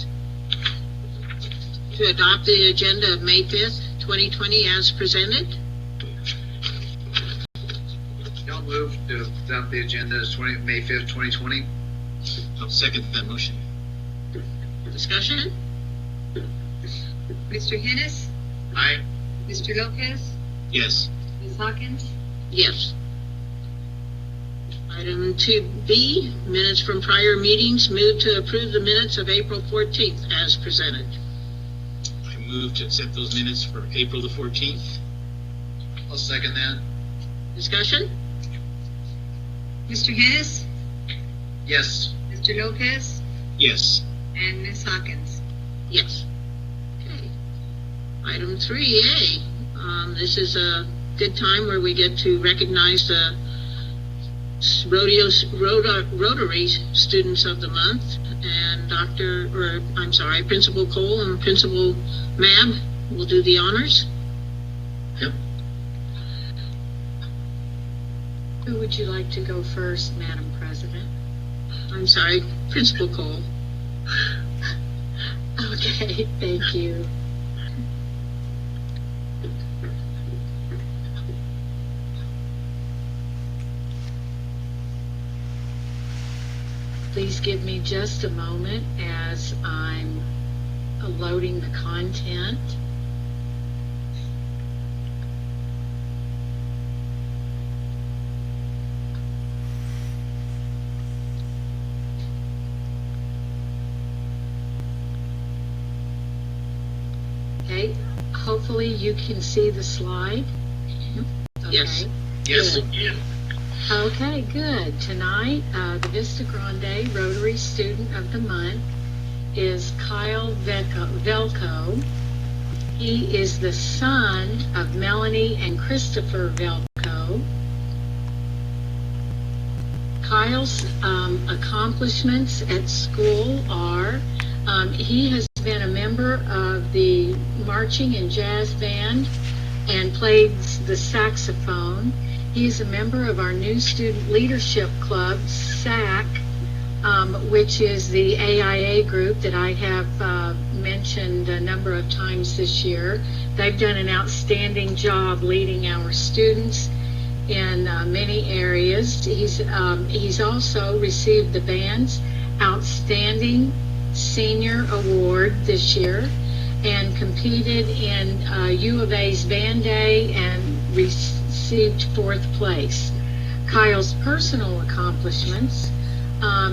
to adopt the agenda of May 5th, 2020 as presented. Y'all move to adopt the agenda as May 5th, 2020. I'll second that motion. Discussion? Mr. Hennis, Aye. Mr. Lopez, Yes. Ms. Hawkins, Yes. Item 2B, minutes from prior meetings, move to approve the minutes of April 14th as presented. I move to accept those minutes for April the 14th. I'll second that. Discussion? Mr. Hennis, Yes. Mr. Lopez, Yes. and Ms. Hawkins. Yes. Okay. Item 3A, this is a good time where we get to recognize the Rotary Students of the Month, and Principal Cole and Principal Mab will do the honors. Yep. Who would you like to go first, Madam President? I'm sorry, Principal Cole. Okay, thank you. Please give me just a moment as I'm loading the content. Okay, hopefully you can see the slide. Yes. Okay. Yes. Good. Okay, good. Tonight, the Vista Grande Rotary Student of the Month is Kyle Belko. He is the son of Melanie and Christopher Belko. Kyle's accomplishments at school are he has been a member of the marching and jazz band and plays the saxophone. He's a member of our new student leadership club, SAC, which is the AIA group that I have mentioned a number of times this year. They've done an outstanding job leading our students in many areas. He's also received the band's Outstanding Senior Award this year and competed in U of A's Band Day and received 4th place. Kyle's personal accomplishments,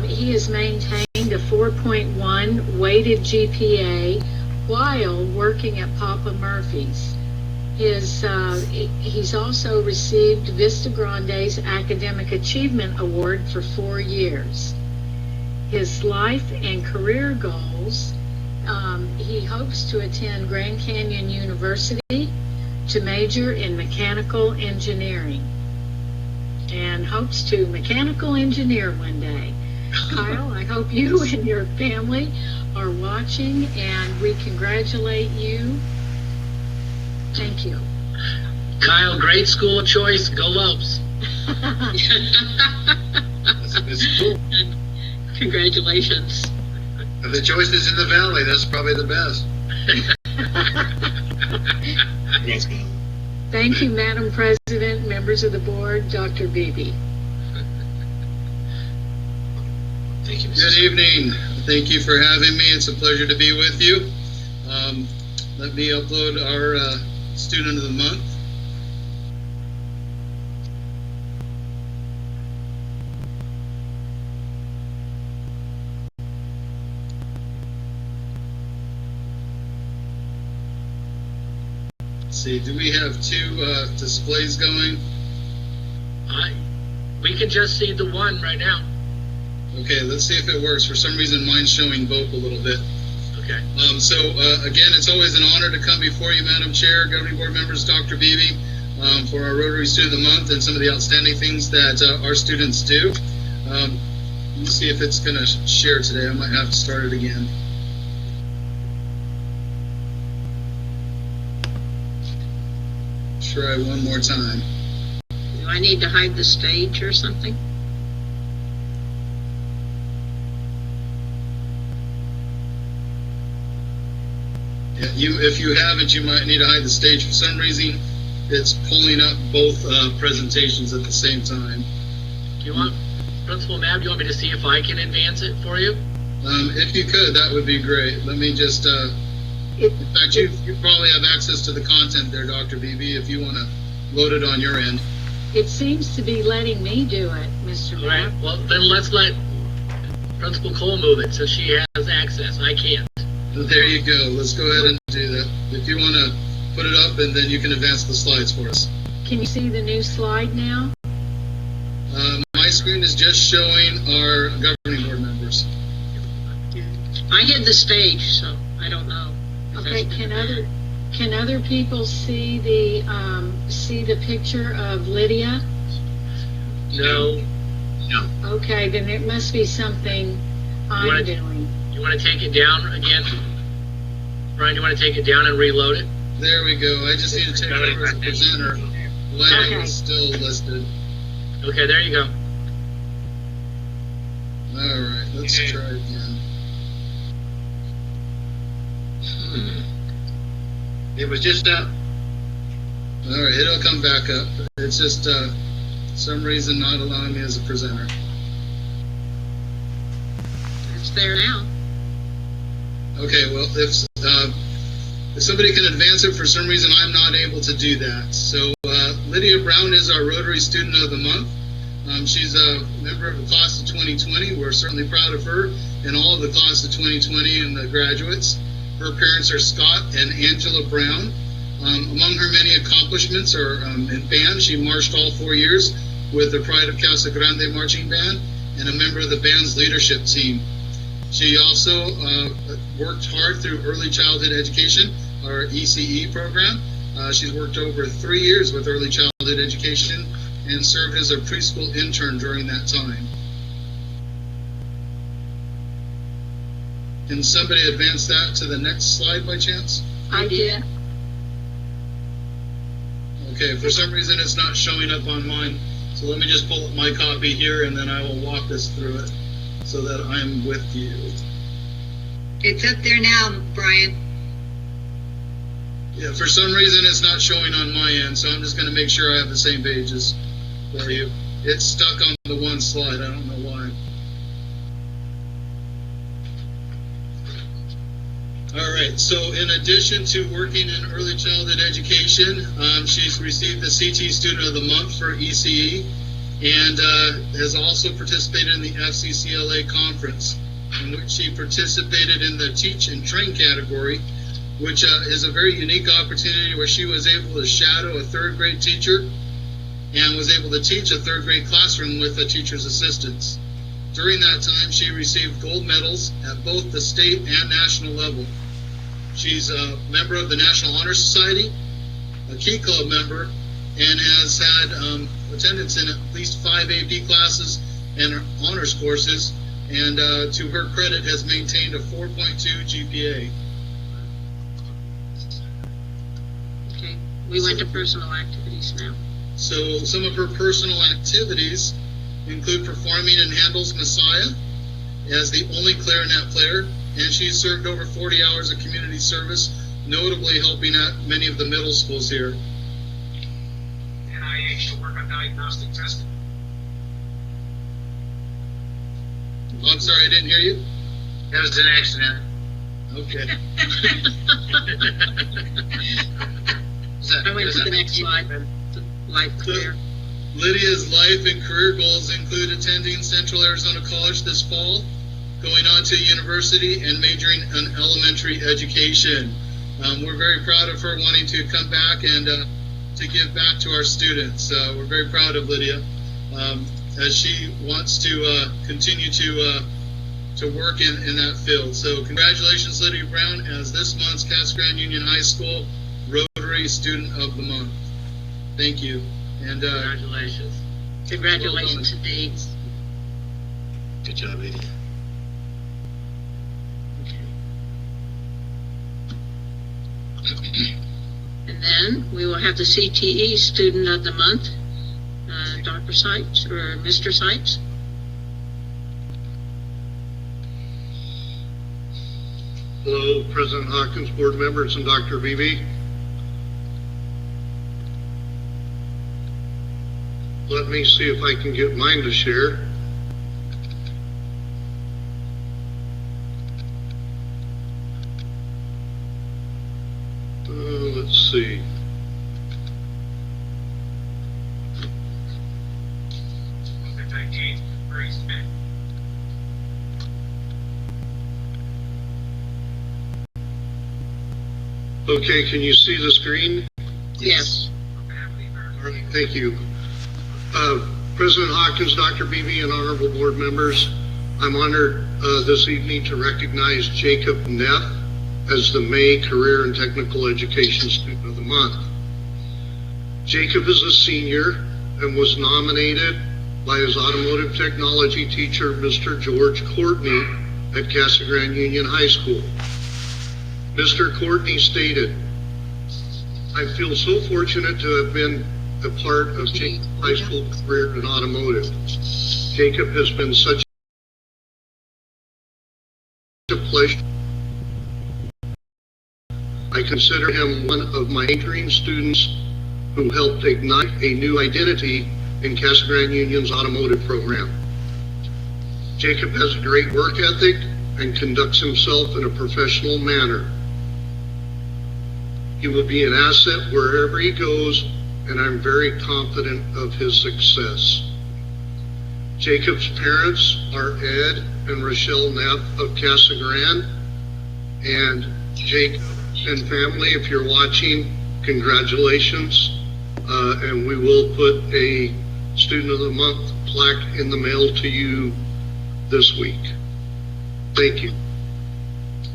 he has maintained a 4.1 weighted GPA while working at Papa Murphy's. He's also received Vista Grande's Academic Achievement Award for 4 years. His life and career goals, he hopes to attend Grand Canyon University to major in mechanical engineering and hopes to mechanical engineer one day. Kyle, I hope you and your family are watching, and we congratulate you. Thank you. Kyle, great school choice. Go Lopes. That's cool. Congratulations. Of the choices in the valley, that's probably the best. Thank you, Madam President, members of the board, Dr. Vivi. Thank you, Good Mrs. evening. Thank you for having me. It's a pleasure to be with you. Let me upload our Student of the Month. Let's see, do we have 2 displays going? We can just see the one right now. Okay, let's see if it works. For some reason, mine's showing both a little bit. Okay. Again, it's always an honor to come before you, Madam Chair, Governing Board members, Dr. Vivi, for our Rotary Student of the Month and some of the outstanding things that our students do. Let me see if it's going to share today. I might have to start it again. Try one more time. Do I need to hide the stage or something? Yeah, if you haven't, you might need to hide the stage. For some reason, it's pulling up both presentations at the same time. Do you want, Principal Mab, do you want me to see if I can advance it for you? If you could, that would be great. Let me just, in fact, you probably have access to the content there, Dr. Vivi, if you want to load it on your end. It seems to be letting me do it, Mr. All right, Mapp. well, then let's let Principal Cole move it, so she has access. I can't. There you go. Let's go ahead and do that. If you want to put it up, and then you can advance the slides for us. Can you see the new slide now? My screen is just showing our governing board members. I hid the stage, so I don't know. if Okay, that's can been- other people see the picture of Lydia? No. Okay, then it must be something I'm Right. doing. You want to take it down again? Brian, you want to take it down and reload it? There we go. I just need to take over as the presenter. Lighting Okay. is still listed. Okay, there you go. All right, let's try again. It was just up. All right, it'll come back up. It's just some reason not allowing me as a presenter. It's there now. Okay, well, if somebody can advance it, for some reason I'm not able to do that. So Lydia Brown is our Rotary Student of the Month. She's a member of the class of 2020. We're certainly proud of her and all of the class of 2020 and the graduates. Her parents are Scott and Angela Brown. Among her many accomplishments are in band. She marched all 4 years with the Pride of Casa Grande Marching Band and a member of the band's leadership team. She also worked hard through early childhood education, our ECE program. She's worked over 3 years with early childhood education and served as a preschool intern during that time. Can somebody advance that to the next slide by chance? I did. Okay, for some reason it's not showing up on mine. So let me just pull up my copy here and then I will walk us through it so that I'm with you. It's up there now, Brian. Yeah, for some reason it's not showing on my end, so I'm just going to make sure I have the same pages for you. It's stuck on the one slide. I don't know why. All right, so in addition to working in early childhood education, she's received the CT Student of the Month for ECE and has also participated in the FCCLA conference, in which she participated in the Teach and Train category, which is a very unique opportunity where she was able to shadow a third grade teacher and was able to teach a third grade classroom with a teacher's assistance. During that time, she received gold medals at both the state and national level. She's a member of the National Honor Society, a Key Club member, and has had attendance in at least 5 AP classes and honors courses, and to her credit has maintained a 4.2 GPA. Okay, we went to personal activities now. So some of her personal activities include performing in Handel's Messiah as the only clarinet player, and she's served over 40 hours of community service, notably helping at many of the middle schools here. NIH to work on diagnostic testing. Oh, I'm sorry, I didn't hear you. That was an accident. Okay. I went to the next slide. The life career. Lydia's life and career goals include attending Central Arizona College this fall, going on to university, and majoring in elementary education. We're very proud of her wanting to come back and to give back to our students. We're very proud of Lydia as she wants to continue to work in that field. So congratulations, Lydia Brown, as this month's Casa Grande Union High School Rotary Student of the Month. Thank you. And Congratulations. Congratulations indeed. Good job, Lydia. And then we will have the CTE Student of the Month, Dr. Sipes or Mr. Sipes. Hello, President Hawkins, board members, and Dr. Vivi. Let me see if I can get mine to share. Let's see. COVID-19 very spent. Okay, can you see the screen? Yes. All right, thank you. President Hawkins, Dr. Beebe, and honorable board members, I'm honored this evening to recognize Jacob Neff as the May Career and Technical Education Student of the Month. Jacob is a senior and was nominated by his automotive technology teacher, Mr. George Courtney, at Casa Grande Union High School. Mr. Courtney stated, "I feel so fortunate to have been a part of Jacob's high school career in automotive. Jacob has been such a pleasure. I consider him one of my mentoring students who helped ignite a new identity in Casa Grande Union's automotive program. Jacob has a great work ethic and conducts himself in a professional manner. He will be an asset wherever he goes, and I'm very confident of his success." Jacob's parents are Ed and Rochelle Neff of Casa Grande, and Jacob and family, if you're watching, congratulations, and we will put a Student of the Month plaque in the mail to you this week. Thank you.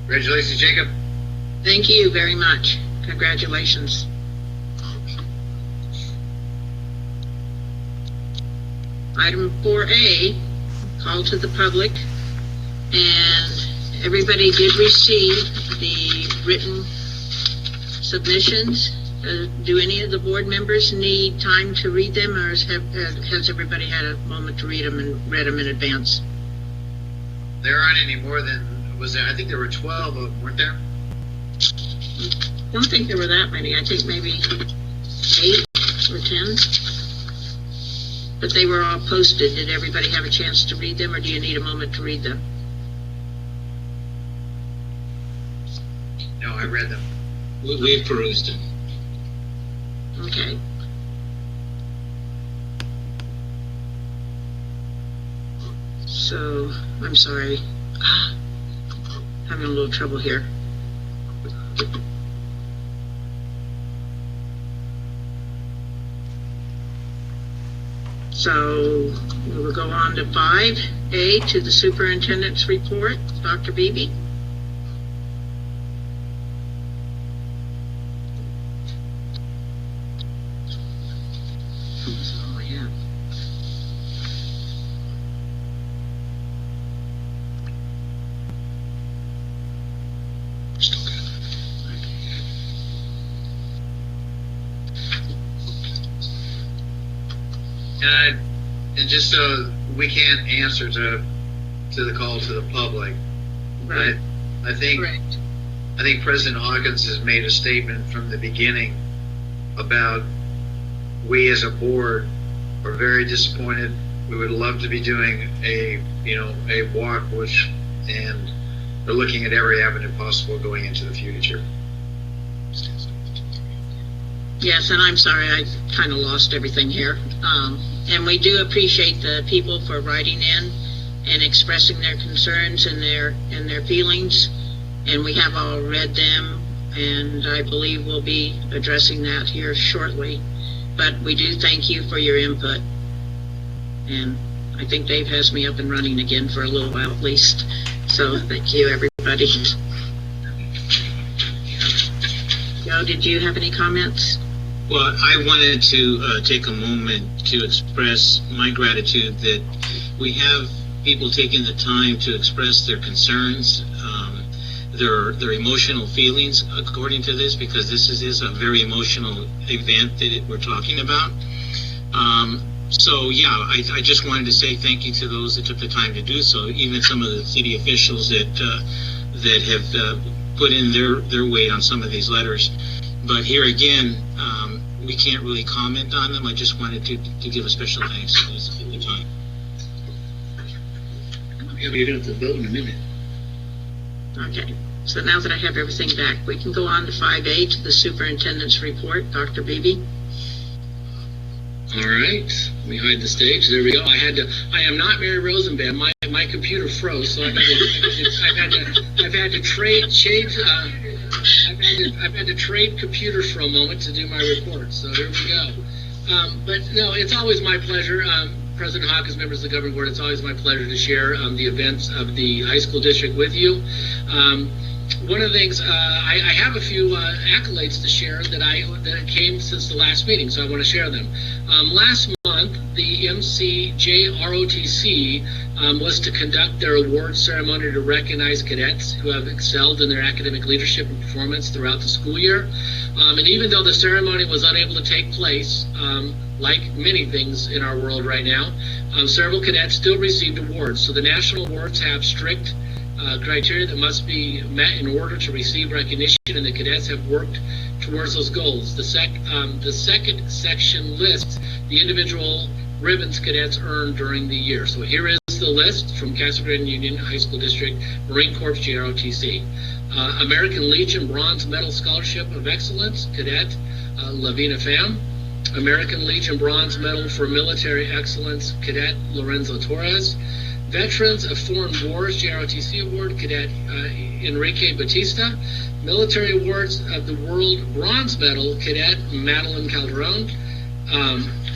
Congratulations, Jacob. Thank you very much. Congratulations. Item 4A, call to the public, and everybody did receive the written submissions. Do any of the board members need time to read them, or has everybody had a moment to read them and read them in advance? There aren't any more than, was there? I think there were 12 of them, weren't there? I don't think there were that many. I think maybe 8 or 10. But they were all posted. Did everybody have a chance to read them, or do you need a moment to read them? No, I read them. We've perused it. Okay. So, I'm sorry. Having a little trouble here. So, we will go on to 5A, to the Superintendent's Report. Dr. Beebe? That's all I have. Still good. And just so we can't answer to the call to the public, Right. I think Correct. President Hawkins has made a statement from the beginning about we as a board are very disappointed. We would love to be doing a walk, and they're looking at every avenue possible going into the future. Yes, and I'm sorry, I kind of lost everything here. And we do appreciate the people for writing in and expressing their concerns and their feelings. And we have all read them, and I believe we'll be addressing that here shortly. But we do thank you for your input. And I think Dave has me up and running again for a little while at least. So thank you, everybody. Joe, did you have any comments? Well, I wanted to take a moment to express my gratitude that we have people taking the time to express their concerns, their emotional feelings according to this, because this is a very emotional event that we're talking about. So yeah, I just wanted to say thank you to those that took the time to do so, even some of the city officials that have put in their weight on some of these letters. But here again, we can't really comment on them. I just wanted to give a special thanks to those at the time. Yeah, you're going to have to vote in a minute. Okay, so now that I have everything back, we can go on to 5A, to the superintendent's report. Dr. Beebe? All right, let me hide the stage. There we go. I am not Mary Rosenbaum. My computer froze, so I've had to trade computers for a moment to do my report. So here we go. But no, it's always my pleasure. President Hawkins, members of the governing board, it's always my pleasure to share the events of the high school district with you. One of the things, I have a few accolades to share that came since the last meeting, so I want to share them. Last month, the MCJROTC was to conduct their award ceremony to recognize cadets who have excelled in their academic leadership and performance throughout the school year. And even though the ceremony was unable to take place, like many things in our world right now, several cadets still received awards. So the national awards have strict criteria that must be met in order to receive recognition, and the cadets have worked towards those goals. The second section lists the individual ribbons cadets earned during the year. So here is the list from Casa Grande Union High School District, Marine Corps JROTC. American Legion Bronze Medal Scholarship of Excellence, Cadet Lavina Pham. American Legion Bronze Medal for Military Excellence, Cadet Lorenzo Torres. Veterans of Foreign Wars JROTC Award, Cadet Enrique Batista. Military Awards of the World Bronze Medal, Cadet Madeline Calderon.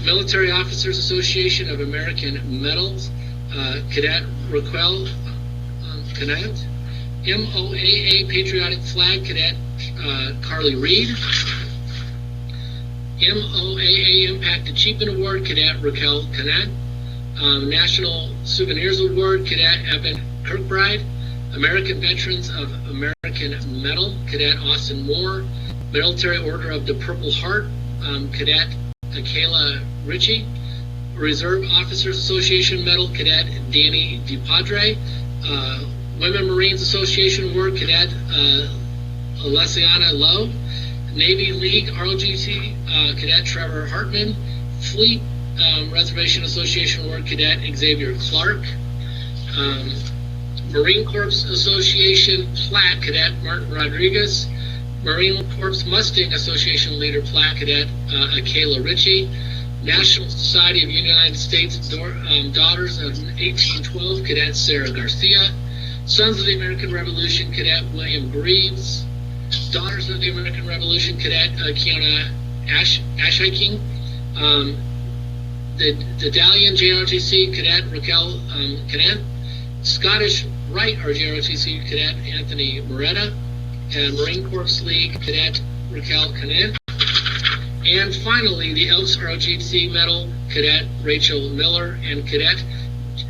Military Officers Association of American Medals, Cadet Raquel Canant. MOAA Patriotic Flag, Cadet Carly Reed. MOAA Impact Achievement Award, Cadet Raquel Canant. National Souvenirs Award, Cadet Evan Kirkbride. American Veterans of American Medal, Cadet Austin Moore. Military Order of the Purple Heart, Cadet Kayla Ritchie. Reserve Officers Association Medal, Cadet Danny DePadre. Women Marines Association Award, Cadet Alessiana Lowe. Navy League ROTC, Cadet Trevor Hartman. Fleet Reservation Association Award, Cadet Xavier Clark. Marine Corps Association Plaque, Cadet Martin Rodriguez. Marine Corps Mustang Association Leader Plaque, Cadet Kayla Ritchie. National Society of United States Daughters of 1812, Cadet Sarah Garcia. Sons of the American Revolution, Cadet William Greaves. Daughters of the American Revolution, Cadet Kiana Ashhiking. The Dalian JROTC, Cadet Raquel Canet. Scottish Rite RJROTC, Cadet Anthony Moretta. And Marine Corps League, Cadet Raquel Canet. And finally, the Elks ROTC Medal, Cadet Rachel Miller and Cadet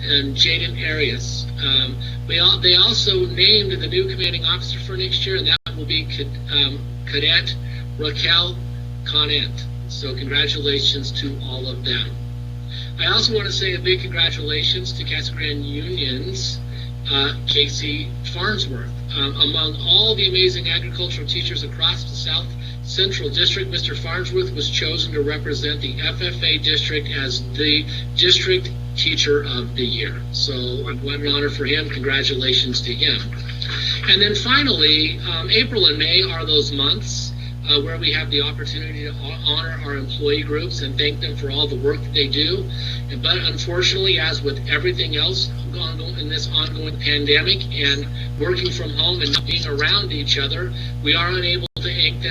Jaden Arias. They also named the new commanding officer for next year, and that will be Cadet Raquel Conant. So congratulations to all of them. I also want to say a big congratulations to Casa Grande Union's Casey Farnsworth. Among all the amazing agricultural teachers across the South Central District, Mr. Farnsworth was chosen to represent the FFA district as the District Teacher of the Year. So what an honor for him. Congratulations to him. And then finally, April and May are those months where we have the opportunity to honor our employee groups and thank them for all the work that they do. But unfortunately, as with everything else in this ongoing pandemic and working from home and not being around each other, we are unable to thank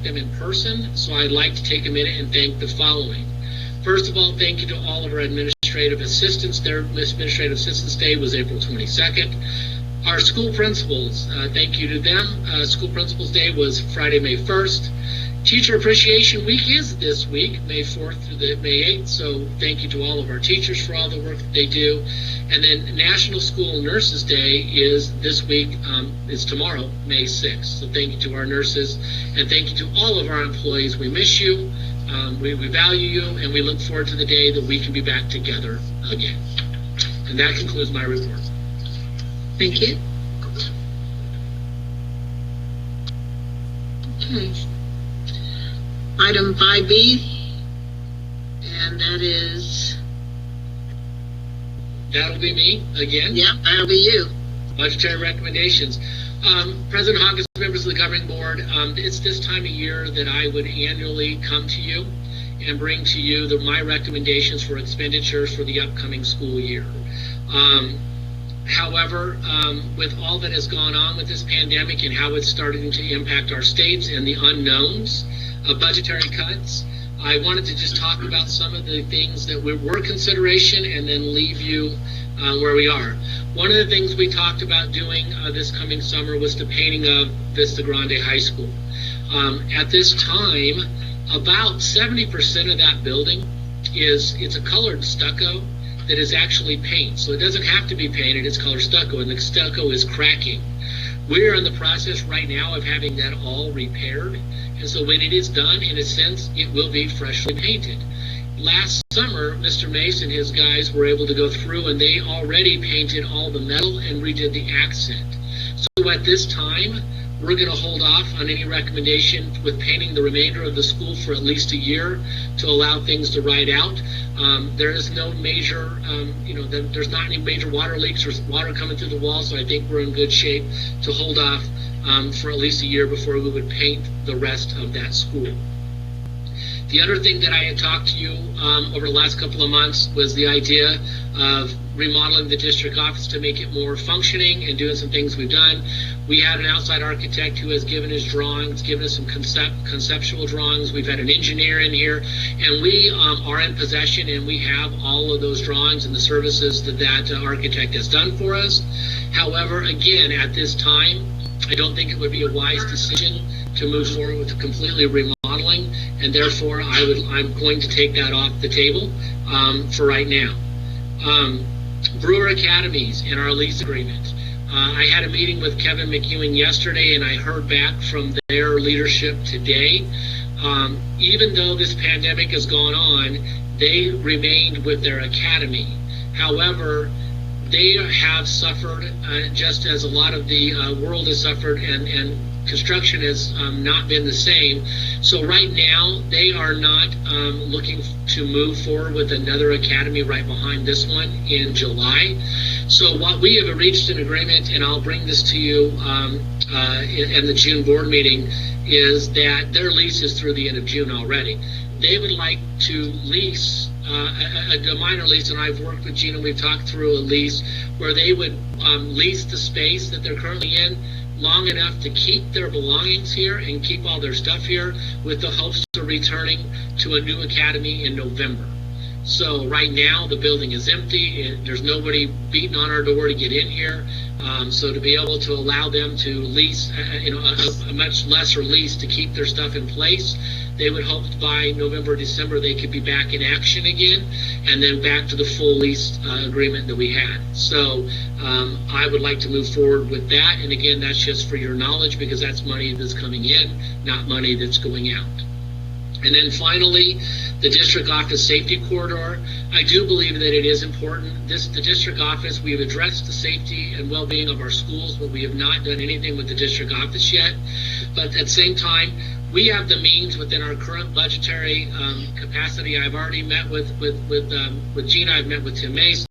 them in person. So I'd like to take a minute and thank the following. First of all, thank you to all of our administrative assistants. Their Administrative Assistance Day was April 22nd. Our school principals, thank you to them. School Principals Day was Friday, May 1st. Teacher Appreciation Week is this week, May 4th through the May 8th, so thank you to all of our teachers for all the work that they do. And then National School Nurses Day is this week, is tomorrow, May 6th. So thank you to our nurses, and thank you to all of our employees. We miss you, we value you, and we look forward to the day that we can be back together again. And that concludes my report. Thank you. Okay. Item 5B, and that is, That'll be me again. yep, that'll be you. Budgetary recommendations. President Hawkins, members of the governing board, it's this time of year that I would annually come to you and bring to you my recommendations for expenditures for the upcoming school year. However, with all that has gone on with this pandemic and how it's starting to impact our states and the unknowns of budgetary cuts, I wanted to just talk about some of the things that were consideration and then leave you where we are. One of the things we talked about doing this coming summer was the painting of Vista Grande High School. At this time, about 70% of that building it's a colored stucco that is actually paint. So it doesn't have to be painted, it's colored stucco, and the stucco is cracking. We're in the process right now of having that all repaired. And so when it is done, in a sense, it will be freshly painted. Last summer, Mr. Mace and his guys were able to go through and they already painted all the metal and redid the accent. So at this time, we're going to hold off on any recommendation with painting the remainder of the school for at least a year to allow things to ride out. There is no major, there's not any major water leaks or water coming through the wall, so I think we're in good shape to hold off for at least a year before we would paint the rest of that school. The other thing that I had talked to you over the last couple of months was the idea of remodeling the district office to make it more functioning and doing some things we've done. We had an outside architect who has given his drawings, given us some conceptual drawings. We've had an engineer in here, and we are in possession, and we have all of those drawings and the services that architect has done for us. However, again, at this time, I don't think it would be a wise decision to move forward with completely remodeling, and therefore I'm going to take that off the table for right now. Brewer Academies in our lease agreement. I had a meeting with Kevin McEwen yesterday, and I heard back from their leadership today. Even though this pandemic has gone on, they remained with their academy. However, they have suffered just as a lot of the world has suffered, and construction has not been the same. So right now, they are not looking to move forward with another academy right behind this one in July. So what we have reached an agreement, and I'll bring this to you in the June board meeting, is that their lease is through the end of June already. They would like to lease a minor lease, and I've worked with Gina, we've talked through a lease where they would lease the space that they're currently in long enough to keep their belongings here and keep all their stuff here with the hopes of returning to a new academy in November. So right now the building is empty. There's nobody beating on our door to get in here. So to be able to allow them to lease, a much lesser lease to keep their stuff in place, they would hope by November, December, they could be back in action again, and then back to the full lease agreement that we had. So I would like to move forward with that. And again, that's just for your knowledge, because that's money that's coming in, not money that's going out. And then finally, the district office safety corridor. I do believe that it is important. The district office, we have addressed the safety and well-being of our schools, but we have not done anything with the district office yet. But at the same time, we have the means within our current budgetary capacity. I've already met with Gina. I've met with Tim Mace.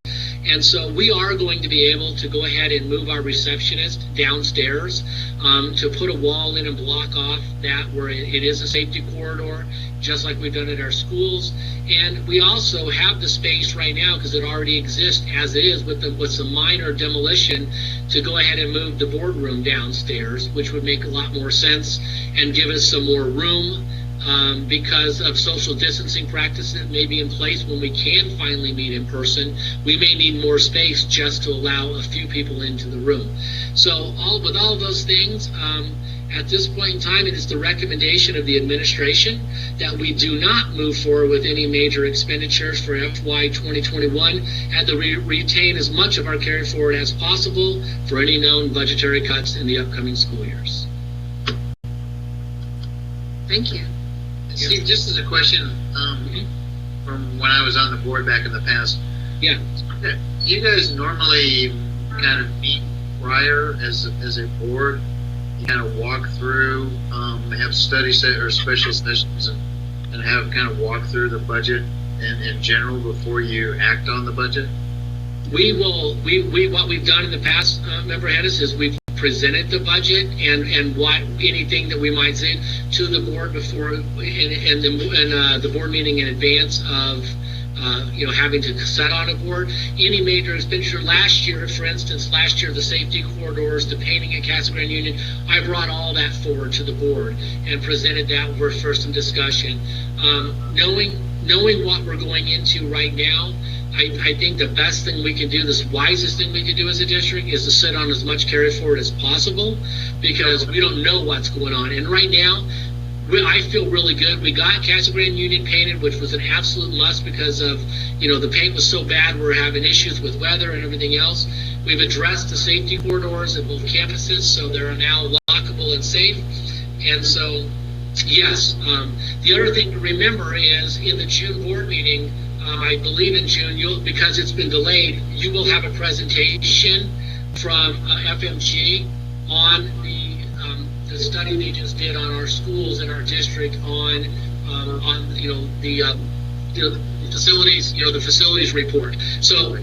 And so we are going to be able to go ahead and move our receptionist downstairs to put a wall in and block off that where it is a safety corridor, just like we've done at our schools. And we also have the space right now, because it already exists as it is with some minor demolition, to go ahead and move the boardroom downstairs, which would make a lot more sense and give us some more room because of social distancing practices that may be in place when we can finally meet in person. We may need more space just to allow a few people into the room. So with all of those things, at this point in time, it is the recommendation of the administration that we do not move forward with any major expenditures for FY 2021 and to retain as much of our carry forward as possible for any known budgetary cuts in the upcoming school years. Thank you. Steve, just as a question, from when I was on the board back in the past, Yeah. you guys normally kind of meet prior as a board, you kind of walk through, have study set or special sessions and have kind of walk through the budget in general before you act on the budget? What we've done in the past, Member Hedges, is we've presented the budget and what anything that we might say to the board before the board meeting in advance of having to set on a board any major expenditure. Last year, for instance, the safety corridors, the painting at Casa Grande Union, I brought all that forward to the board and presented that for some discussion. Knowing what we're going into right now, I think the best thing we can do, the wisest thing we can do as a district, is to sit on as much carry forward as possible, because we don't know what's going on. And right now, I feel really good. We got Casa Grande Union painted, which was an absolute must because of, the paint was so bad. We're having issues with weather and everything else. We've addressed the safety corridors at both campuses, so they're now lockable and safe. And so, yes, the other thing to remember is in the June board meeting, I believe in June, because it's been delayed, you will have a presentation from FMG on the study they just did on our schools in our district on the facilities, the facilities report. So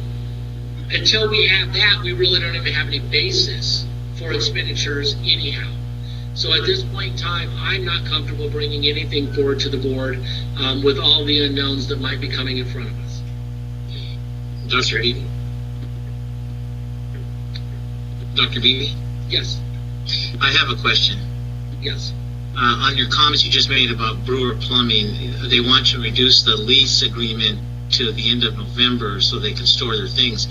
until we have that, we really don't even have any basis for expenditures anyhow. So at this point in time, I'm not comfortable bringing anything forward to the board with all the unknowns that might be coming in front of us. Dr. Beebe? Dr. Beebe? Yes. I have a question. Yes. On your comments you just made about Brewer Plumbing, they want to reduce the lease agreement to the end of November so they can store their things.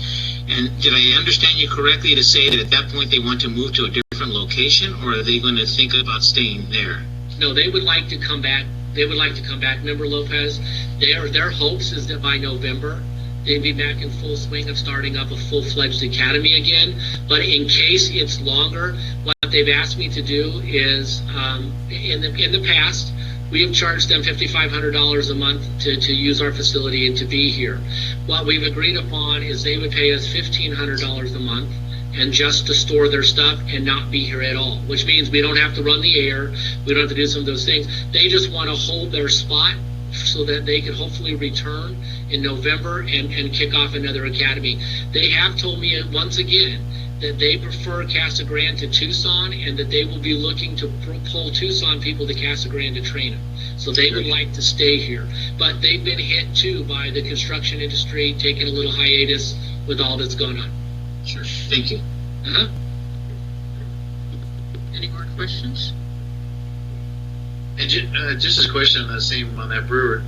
And did I understand you correctly to say that at that point they want to move to a different location, or are they going to think about staying there? No, they would like to come back. Member Lopez, their hopes is that by November they'd be back in full swing of starting up a full-fledged academy again. But in case it's longer, what they've asked me to do is, in the past, we have charged them $5,500 a month to use our facility and to be here. What we've agreed upon is they would pay us $1,500 a month and just to store their stuff and not be here at all, which means we don't have to run the air, we don't have to do some of those things. They just want to hold their spot so that they could hopefully return in November and kick off another academy. They have told me once again that they prefer Casa Grande to Tucson and that they will be looking to pull Tucson people to Casa Grande to train them. So they would like to stay here. But they've been hit too by the construction industry taking a little hiatus with all that's going on. Sure. Thank you. Any more questions? And just a question on that brewer.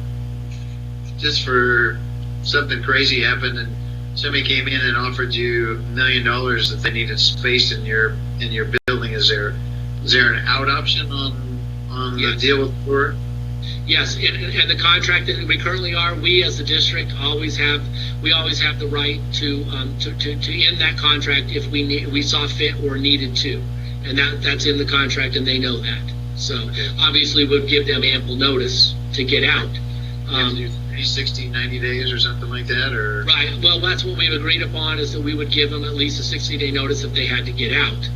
Just for something crazy happened and somebody came in and offered you $1 million that they needed space in your building. Is there an out option on Yes. the deal with the brewer? Yes, and the contract that we currently are, we as the district always have the right to end that contract if we saw fit or needed to, and that's in the contract and they know that. So obviously we'd give them ample notice to get out. 60, 90 days or something like that, or Right. Well, that's what we've agreed upon, is that we would give them at least a 60-day notice if they had to get out.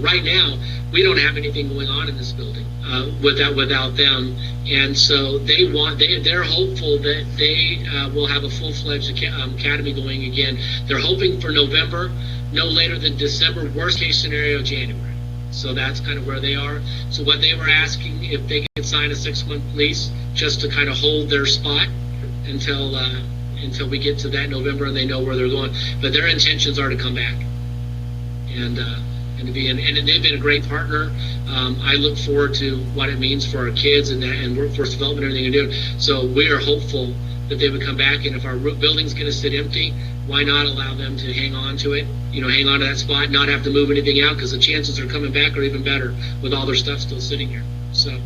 Right now we don't have anything going on in this building without them, and so they're hopeful that they will have a full-fledged academy going again. They're hoping for November, no later than December. Worst case scenario, January. So that's kind of where they are. So what they were asking, if they could sign a 6-month lease just to kind of hold their spot until we get to that November and they know where they're going. But their intentions are to come back. And and they've been a great partner. I look forward to what it means for our kids and workforce development and everything they're doing. So we are hopeful that they would come back, and if our building's going to sit empty, why not allow them to hang on to it, hang on to that spot, not have to move anything out, because the chances of coming back are even better with all their stuff still sitting here. So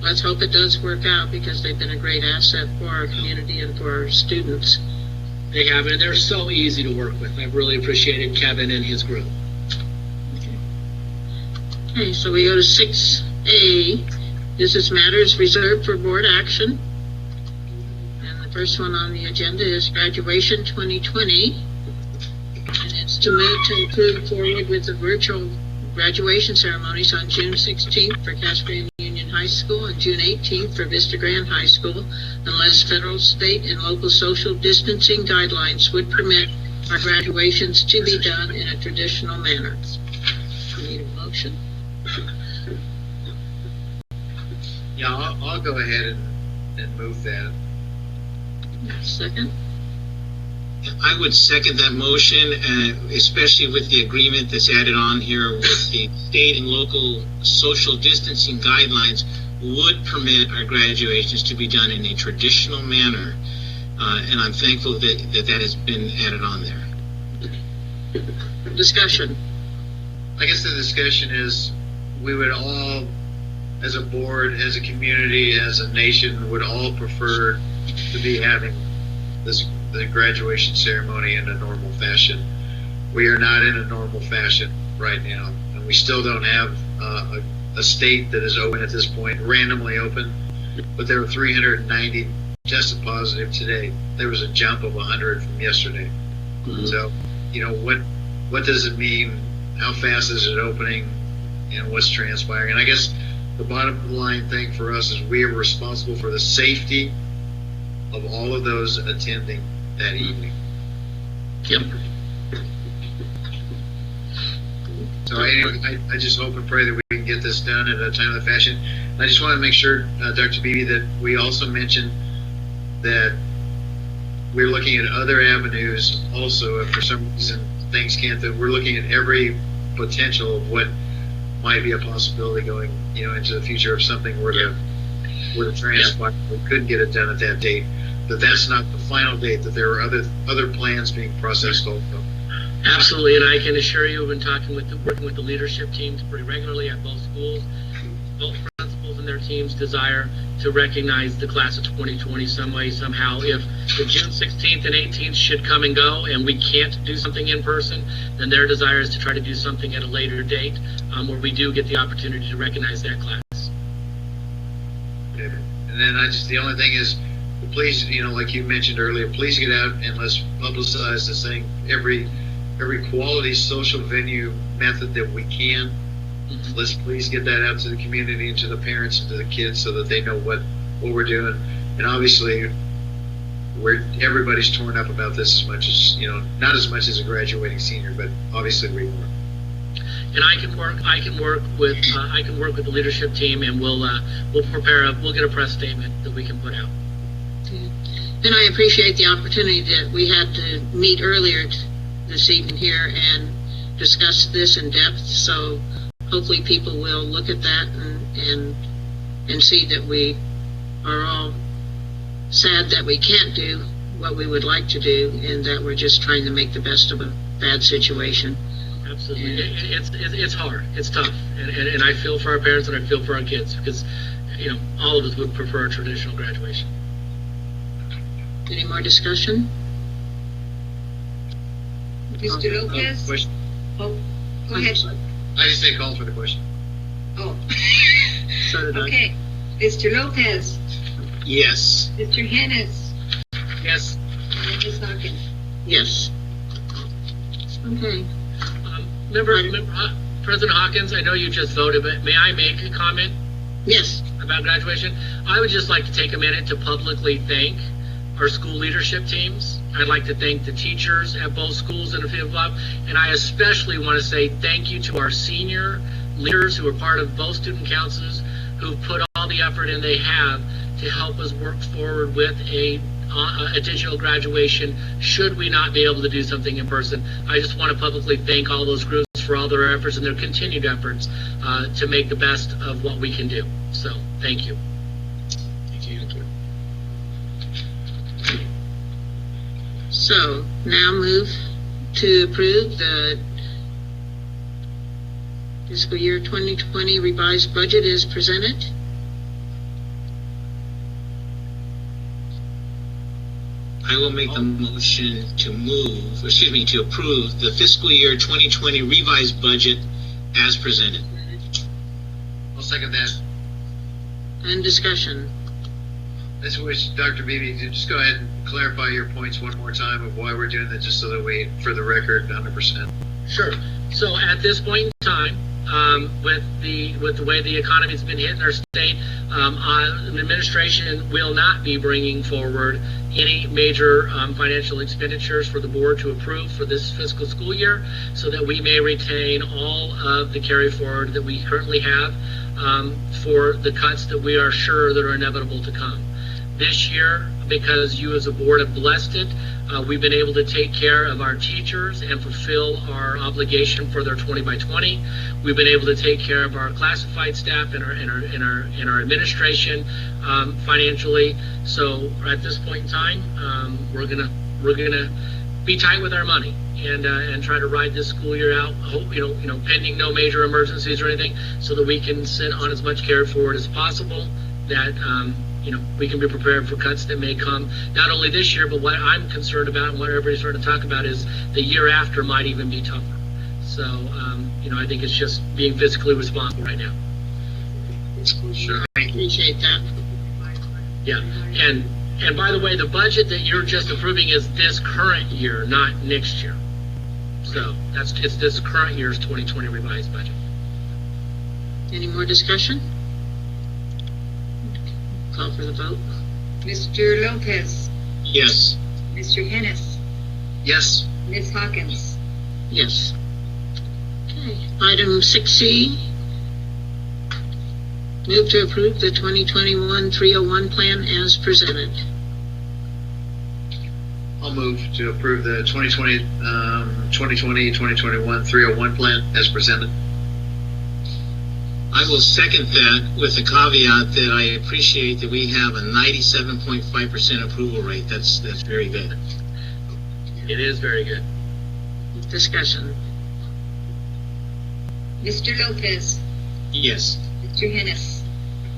Let's hope it does work out, because they've been a great asset for our community and for our students. they have, and they're so easy to work with. I've really appreciated Kevin and his group. Okay, so we go to 6A, business matters reserved for board action. And the first one on the agenda is graduation 2020. And it's to move to forward with the virtual graduation ceremonies on June 16th for Casper Union High School and June 18th for Vista Grand High School, unless federal, state, and local social distancing guidelines would permit our graduations to be done in a traditional manner. We need a motion. Yeah, I'll go ahead and move that. Second? I would second that motion, especially with the agreement that's added on here with the state and local social distancing guidelines would permit our graduations to be done in a traditional manner. And I'm thankful that has been added on there. Discussion. I guess the discussion is, we would all, as a board, as a community, as a nation, would all prefer to be having the graduation ceremony in a normal fashion. We are not in a normal fashion right now, and we still don't have a state that is open at this point, randomly open, but there were 390 tested positive today. There was a jump of 100 from yesterday. Mm-hmm. So, what does it mean? How fast is it opening? And what's transpiring? And I guess the bottom line thing for us is we are responsible for the safety of all of those attending that evening. Yep. So anyway, I just hope and pray that we can get this done in a timely fashion. And I just want to make sure, Dr. Beebe, that we also mentioned that we're looking at other avenues also. If for some reason things can't, that we're looking at every potential of what might be a possibility going, into the future if something were to transpire. We couldn't get it done at that date. That's not the final date. That there are other plans being processed also. Absolutely, and I can assure you, we've been working with the leadership teams pretty regularly at both schools. Both principals and their teams desire to recognize the class of 2020 some way, somehow. If the June 16th and 18th should come and go and we can't do something in person, then their desire is to try to do something at a later date where we do get the opportunity to recognize that class. Okay. And then the only thing is, please, like you mentioned earlier, please get out and let's publicize this thing. Every quality social venue method that we can. Mm-hmm. Let's please get that out to the community and to the parents and to the kids so that they know what we're doing. And obviously, everybody's torn up about this as much as, not as much as a graduating senior, but obviously we are. And I can work with the leadership team, and we'll get a press statement that we can put out. And I appreciate the opportunity that we had to meet earlier this evening here and discuss this in depth. So hopefully people will look at that and see that we are all sad that we can't do what we would like to do, and that we're just trying to make the best of a bad situation. Absolutely. It's hard. It's tough. And I feel for our parents and I feel for our kids, because, all of us would prefer a traditional graduation. Any more discussion? Mr. Lopez? Question. Oh, go ahead. I just say call for the question. Oh. So did I. Okay. Mr. Lopez? Yes. Mr. Hennis? Yes. And Ms. Hawkins? Yes. Okay. President Hawkins, I know you just voted, but may I make a comment? Yes. About graduation? I would just like to take a minute to publicly thank our school leadership teams. I'd like to thank the teachers at both schools and above, and I especially want to say thank you to our senior leaders who are part of both student councils, who've put all the effort in they have to help us work forward with a a digital graduation should we not be able to do something in person. I just want to publicly thank all those groups for all their efforts and their continued efforts to make the best of what we can do. So thank you. Thank you. So now move to approve the fiscal year 2020 revised budget as presented. I will make the motion to approve the fiscal year 2020 revised budget as presented. I'll second that. And discussion. This wish Dr. Vivi to just go ahead and clarify your points one more time of why we're doing that, just so that we, for the record, 100%. Sure. So at this point in time, with the way the economy's been hit in our state, the administration will not be bringing forward any major financial expenditures for the board to approve for this fiscal school year, so that we may retain all of the carry forward that we currently have for the cuts that we are sure that are inevitable to come. This year, because you as a board have blessed it, we've been able to take care of our teachers and fulfill our obligation for their 20 by 20. We've been able to take care of our classified staff and our administration financially. So at this point in time, we're gonna be tight with our money and try to ride this school year out. Hope pending no major emergencies or anything, so that we can sit on as much carry forward as possible. That we can be prepared for cuts that may come, not only this year, but what I'm concerned about and what everybody's starting to talk about is the year after might even be tougher. So, I think it's just being fiscally responsible right now. Sure. I appreciate that. Yeah, and by the way, the budget that you're just approving is this current year, not next year. So it's this current year's 2020 revised budget. Any more discussion? Call for the vote. Mr. Lopez, Yes. Mr. Hennis, Yes. Ms. Hawkins. Yes. Okay. Item 6C. Move to approve the 2021-301 plan as presented. I'll move to approve the 2020-2021 301 plan as presented. I will second that with the caveat that I appreciate that we have a 97.5% approval rate. That's very good. It is very good. Discussion. Mr. Lopez, Yes. Mr. Hennis,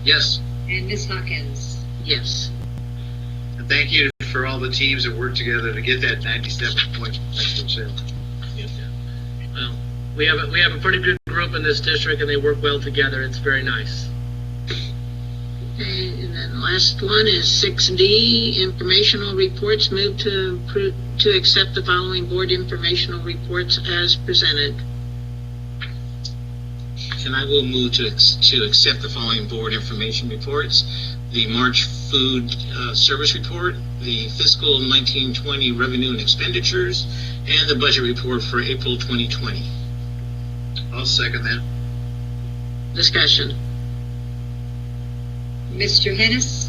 Yes. and Ms. Hawkins. Yes. And thank you for all the teams that worked together to get that 97.5%. Well, we have a pretty good group in this district, and they work well together. It's very nice. Okay, and then last one is 6D, informational reports. Move to accept the following board informational reports as presented. And I will move to accept the following board information reports: the March food service report, the fiscal 1920 revenue and expenditures, and the budget report for April 2020. I'll second that. Discussion. Mr. Hennis,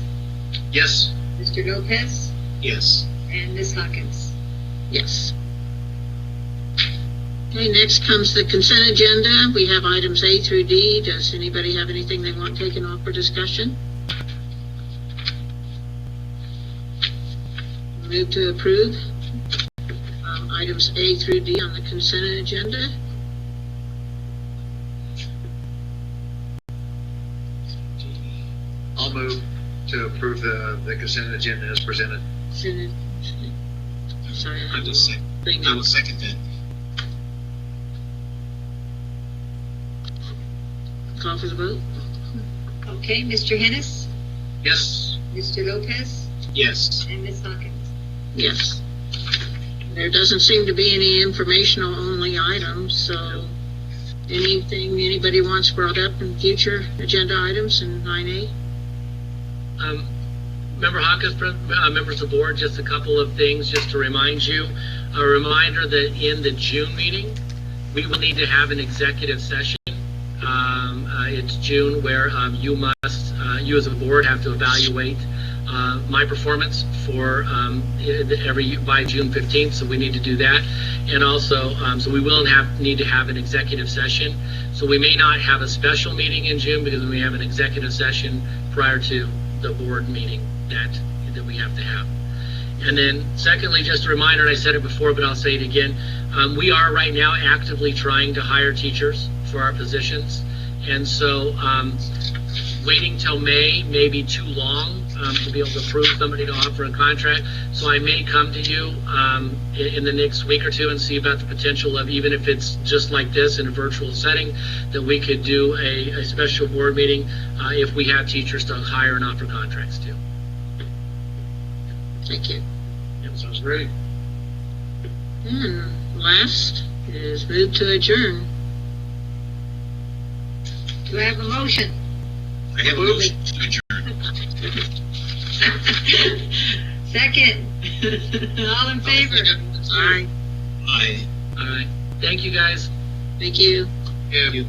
Yes. Mr. Lopez, Yes. and Ms. Hawkins. Yes. Okay, next comes the consent agenda. We have items A through D. Does anybody have anything they want taken off for discussion? Move to approve items A through D on the consent agenda. I'll move to approve the consent agenda as presented. Sorry, I will second that. Call for the vote. Okay, Mr. Hennis, Yes. Mr. Lopez, Yes. and Ms. Hawkins. Yes. There doesn't seem to be any informational only items, so anything anybody wants brought up in future agenda items in 9A? Member Hawkins, members of the board, just a couple of things just to remind you. A reminder that in the June meeting, we will need to have an executive session. It's June where you as a board have to evaluate my performance for by June 15th, so we need to do that. And also, so we will need to have an executive session. So we may not have a special meeting in June because we have an executive session prior to the board meeting that we have to have. And then secondly, just a reminder, and I said it before, but I'll say it again, we are right now actively trying to hire teachers for our positions. And so waiting till May may be too long to be able to approve somebody to offer a contract. So I may come to you in the next week or two and see about the potential of, even if it's just like this in a virtual setting, that we could do a special board meeting if we have teachers to hire and offer contracts to. Thank you. Yep, sounds great. And last is move to adjourn. Do I have a motion? I have a motion to adjourn. Second. All in favor? Aye. Aye. All right. Thank you, guys. Thank you. Yeah.